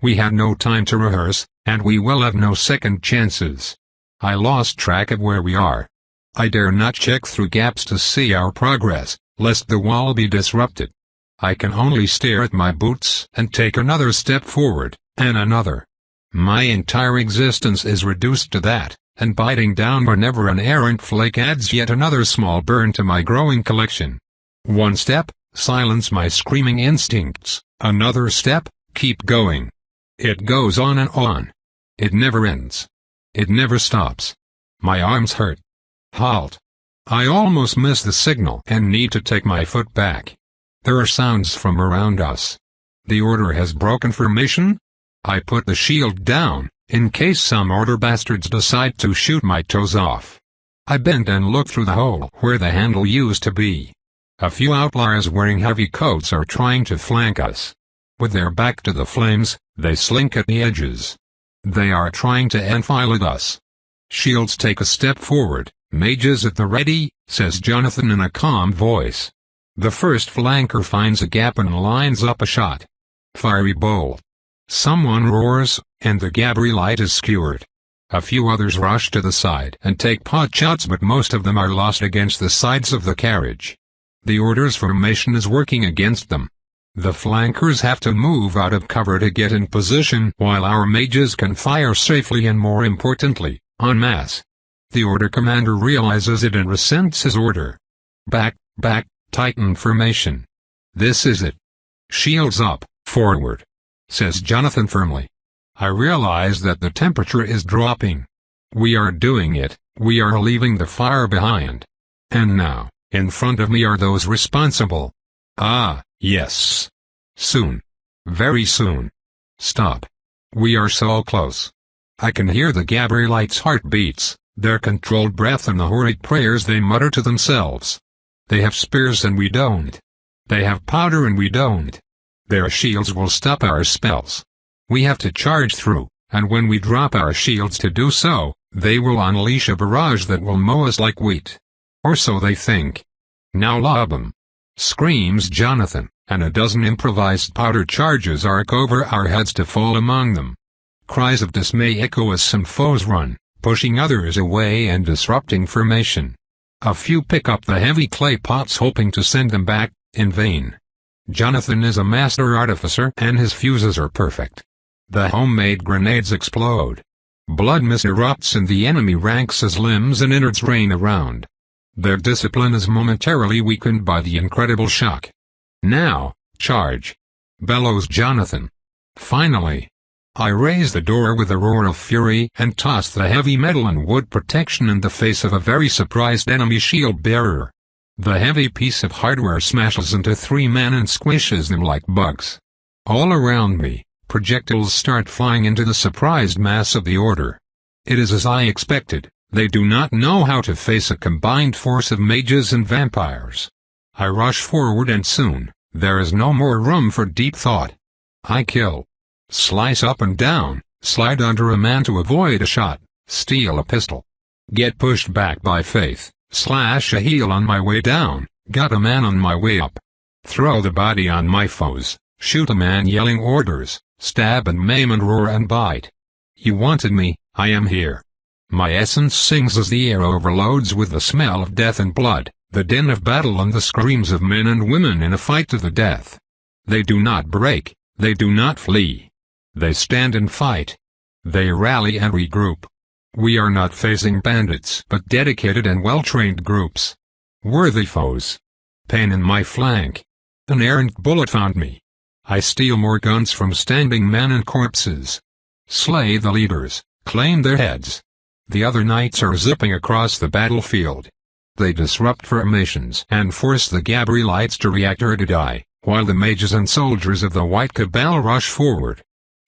We had no time to rehearse, and we will have no second chances. I lost track of where we are. I dare not check through gaps to see our progress, lest the wall be disrupted. I can only stare at my boots and take another step forward, and another. My entire existence is reduced to that, and biting down whenever an errant flake adds yet another small burn to my growing collection. One step, silence my screaming instincts. Another step, keep going. It goes on and on. It never ends. It never stops. My arms hurt. Halt. I almost miss the signal and need to take my foot back. There are sounds from around us. The order has broken formation? I put the shield down, in case some order bastards decide to shoot my toes off. I bend and look through the hole where the handle used to be. A few outliers wearing heavy coats are trying to flank us. With their back to the flames, they slink at the edges. They are trying to enfilade us. Shields take a step forward, mages at the ready, says Jonathan in a calm voice. The first flanker finds a gap and lines up a shot. Fiery bolt. Someone roars, and the Gabrielite is skewered. A few others rush to the side and take pot shots, but most of them are lost against the sides of the carriage. The order's formation is working against them. The flankers have to move out of cover to get in position while our mages can fire safely and, more importantly, en masse. The order commander realizes it and resents his order. Back, tighten formation. This is it. Shields up, forward, says Jonathan firmly. I realize that the temperature is dropping. We are doing it, we are leaving the fire behind. And now, in front of me are those responsible. Ah, yes. Soon. Very soon. Stop. We are so close. I can hear the Gabrielites' heartbeats, their controlled breath and the horrid prayers they mutter to themselves. They have spears and we don't. They have powder and we don't. Their shields will stop our spells. We have to charge through, and when we drop our shields to do so, they will unleash a barrage that will mow us like wheat. Or so they think. Now lob 'em! Screams Jonathan, and a dozen improvised powder charges arc over our heads to fall among them. Cries of dismay echo as some foes run, pushing others away and disrupting formation. A few pick up the heavy clay pots hoping to send them back, in vain. Jonathan is a master artificer and his fuses are perfect. The homemade grenades explode. Blood mist erupts in the enemy ranks as limbs and innards rain around. Their discipline is momentarily weakened by the incredible shock. Now, charge! Bellows Jonathan. Finally. I raise the door with a roar of fury and toss the heavy metal and wood protection in the face of a very surprised enemy shield bearer. The heavy piece of hardware smashes into 3 men and squishes them like bugs. All around me, projectiles start flying into the surprised mass of the order. It is as I expected, they do not know how to face a combined force of mages and vampires. I rush forward and soon, there is no more room for deep thought. I kill. Slice up and down, slide under a man to avoid a shot, steal a pistol. Get pushed back by faith, slash a heel on my way down, gut a man on my way up. Throw the body on my foes, shoot a man yelling orders, stab and maim and roar and bite. You wanted me, I am here. My essence sings as the air overloads with the smell of death and blood, the din of battle and the screams of men and women in a fight to the death. They do not break, they do not flee. They stand and fight. They rally and regroup. We are not facing bandits but dedicated and well-trained groups. Worthy foes. Pain in my flank. An errant bullet found me. I steal more guns from standing men and corpses. Slay the leaders, claim their heads. The other knights are zipping across the battlefield. They disrupt formations and force the Gabrielites to react or to die, while the mages and soldiers of the White Cabal rush forward.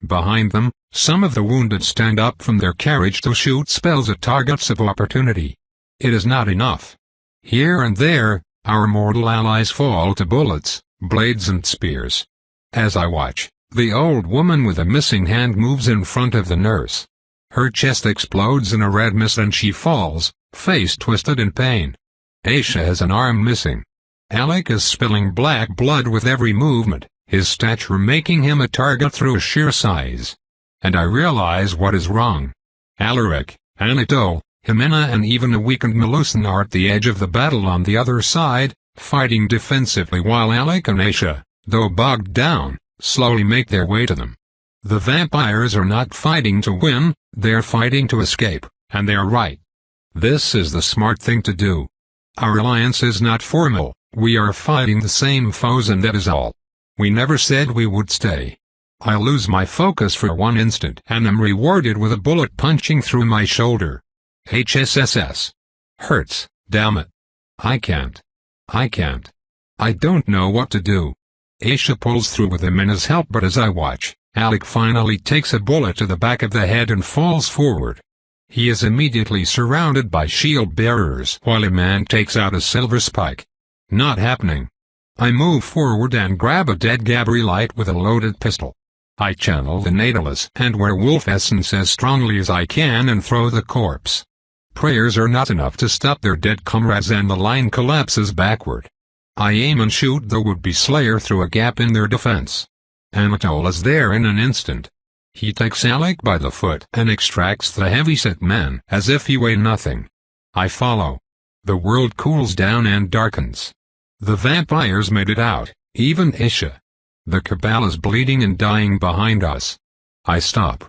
Behind them, some of the wounded stand up from their carriage to shoot spells at targets of opportunity. It is not enough. Here and there, our mortal allies fall to bullets, blades and spears. As I watch, the old woman with a missing hand moves in front of the nurse. Her chest explodes in a red mist and she falls, face twisted in pain. Aisha has an arm missing. Alec is spilling black blood with every movement, his stature making him a target through sheer size. And I realize what is wrong. Alaric, Anatole, Jimena and even a weakened Melusan are at the edge of the battle on the other side, fighting defensively while Alec and Aisha, though bogged down, slowly make their way to them. The vampires are not fighting to win, they're fighting to escape, and they're right. This is the smart thing to do. Our alliance is not formal, we are fighting the same foes and that is all. We never said we would stay. I lose my focus for one instant and am rewarded with a bullet punching through my shoulder. HSSS. Hurts, damn it. I can't. I don't know what to do. Aisha pulls through with Jimena's help but as I watch, Alec finally takes a bullet to the back of the head and falls forward. He is immediately surrounded by shield bearers while a man takes out a silver spike. Not happening. I move forward and grab a dead Gabrielite with a loaded pistol. I channel the Natalis and werewolf essence as strongly as I can and throw the corpse. Prayers are not enough to stop their dead comrades and the line collapses backward. I aim and shoot the would-be slayer through a gap in their defense. Anatole is there in an instant. He takes Alec by the foot and extracts the heavy-set man as if he weighed nothing. I follow. The world cools down and darkens. The vampires made it out, even Aisha. The Cabal is bleeding and dying behind us. I stop.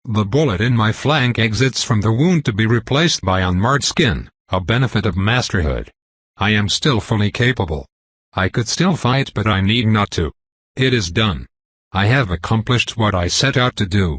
The bullet in my flank exits from the wound to be replaced by unmarred skin, a benefit of masterhood. I am still fully capable. I could still fight but I need not to. It is done. I have accomplished what I set out to do.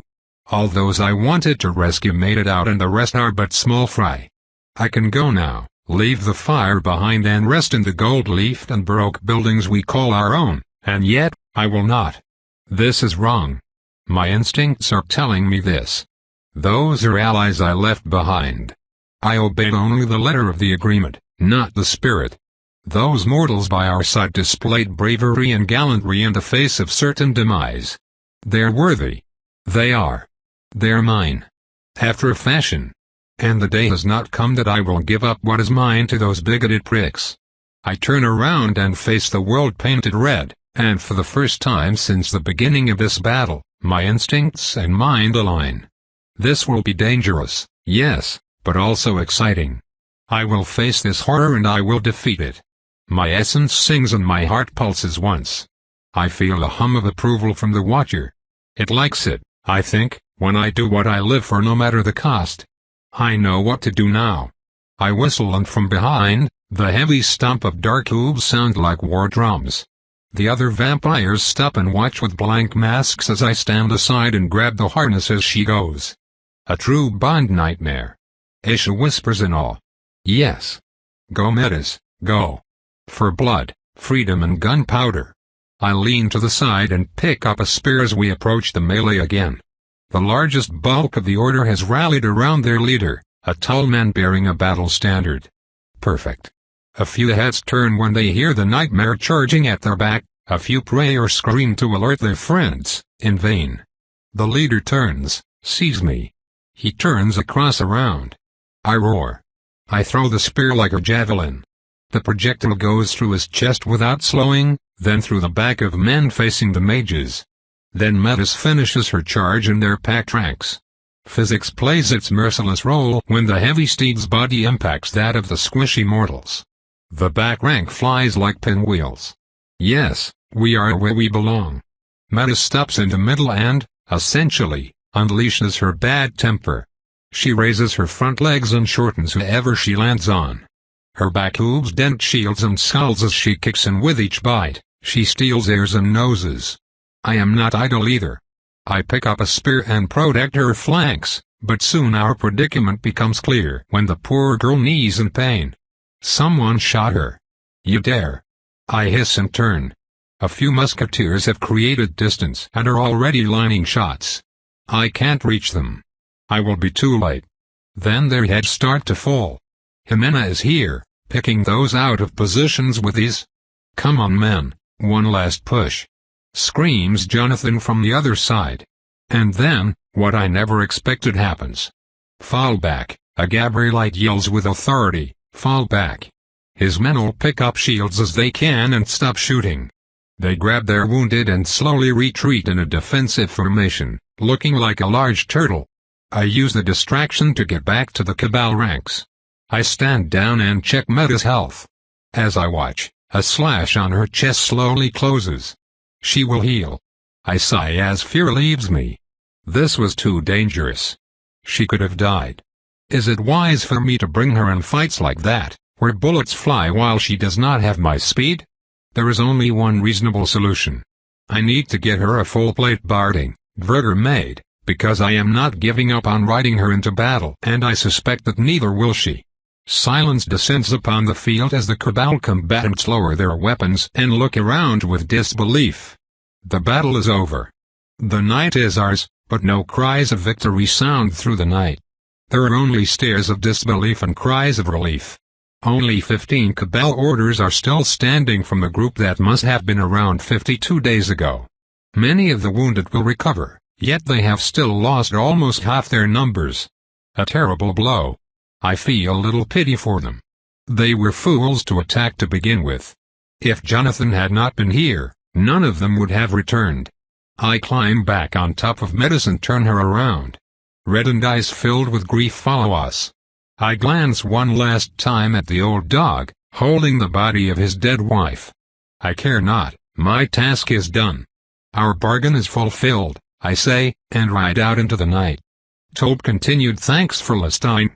All those I wanted to rescue made it out and the rest are but small fry. I can go now, leave the fire behind and rest in the gold-leafed and baroque buildings we call our own, and yet, I will not. This is wrong. My instincts are telling me this. Those are allies I left behind. I obeyed only the letter of the agreement, not the spirit. Those mortals by our side displayed bravery and gallantry in the face of certain demise. They're worthy. They are. They're mine. After a fashion. And the day has not come that I will give up what is mine to those bigoted pricks. I turn around and face the world painted red, and for the first time since the beginning of this battle, my instincts and mind align. This will be dangerous, yes, but also exciting. I will face this horror and I will defeat it. My essence sings and my heart pulses once. I feel a hum of approval from the Watcher. It likes it, I think, when I do what I live for no matter the cost. I know what to do now. I whistle and from behind, the heavy stomp of dark hooves sound like war drums. The other vampires stop and watch with blank masks as I stand aside and grab the harness as she goes. A true Bond nightmare. Aisha whispers in awe. Yes. Go Metas, go. For blood, freedom and gunpowder. I lean to the side and pick up a spear as we approach the melee again. The largest bulk of the order has rallied around their leader, a tall man bearing a battle standard. Perfect. A few heads turn when they hear the nightmare charging at their back, a few pray or scream to alert their friends, in vain. The leader turns, sees me. He turns across around. I roar. I throw the spear like a javelin. The projectile goes through his chest without slowing, then through the back of men facing the mages. Then Metis finishes her charge in their packed ranks. Physics plays its merciless role when the heavy steed's body impacts that of the squishy mortals. The back rank flies like pinwheels. Yes, we are where we belong. Meta steps into middle and, essentially, unleashes her bad temper. She raises her front legs and shortens whoever she lands on. Her back hooves dent shields and skulls as she kicks, and with each bite, she steals ears and noses. I am not idle either. I pick up a spear and protect her flanks, but soon our predicament becomes clear when the poor girl knees in pain. Someone shot her. You dare! I hiss and turn. A few musketeers have created distance and are already lining shots. I can't reach them. I will be too late. Then their heads start to fall. Jimena is here, picking those out of positions with ease. Come on, men, one last push. Screams Jonathan from the other side. And then, what I never expected happens. Fall back, a Gabrielite yells with authority, fall back. His men all pick up shields as they can and stop shooting. They grab their wounded and slowly retreat in a defensive formation, looking like a large turtle. I use the distraction to get back to the Cabal ranks. I stand down and check Meta's health. As I watch, a slash on her chest slowly closes. She will heal. I sigh as fear leaves me. This was too dangerous. She could have died. Is it wise for me to bring her in fights like that, where bullets fly while she does not have my speed? There is only one reasonable solution. I need to get her a full-plate barding, Dverger made, because I am not giving up on riding her into battle, and I suspect that neither will she. Silence descends upon the field as the Cabal combatants lower their weapons and look around with disbelief. The battle is over. The night is ours, but no cries of victory sound through the night. There are only stares of disbelief and cries of relief. Only 15 Cabal orders are still standing from the group that must have been around 52 days ago. Many of the wounded will recover, yet they have still lost almost half their numbers. A terrible blow. I feel little pity for them. They were fools to attack to begin with. If Jonathan had not been here, none of them would have returned. I climb back on top of Metis and turn her around. Reddened eyes filled with grief follow us. I glance one last time at the old dog, holding the body of his dead wife. I care not, my task is done. Our bargain is fulfilled, I say, and ride out into the night. Tobe continued, thanks for last time.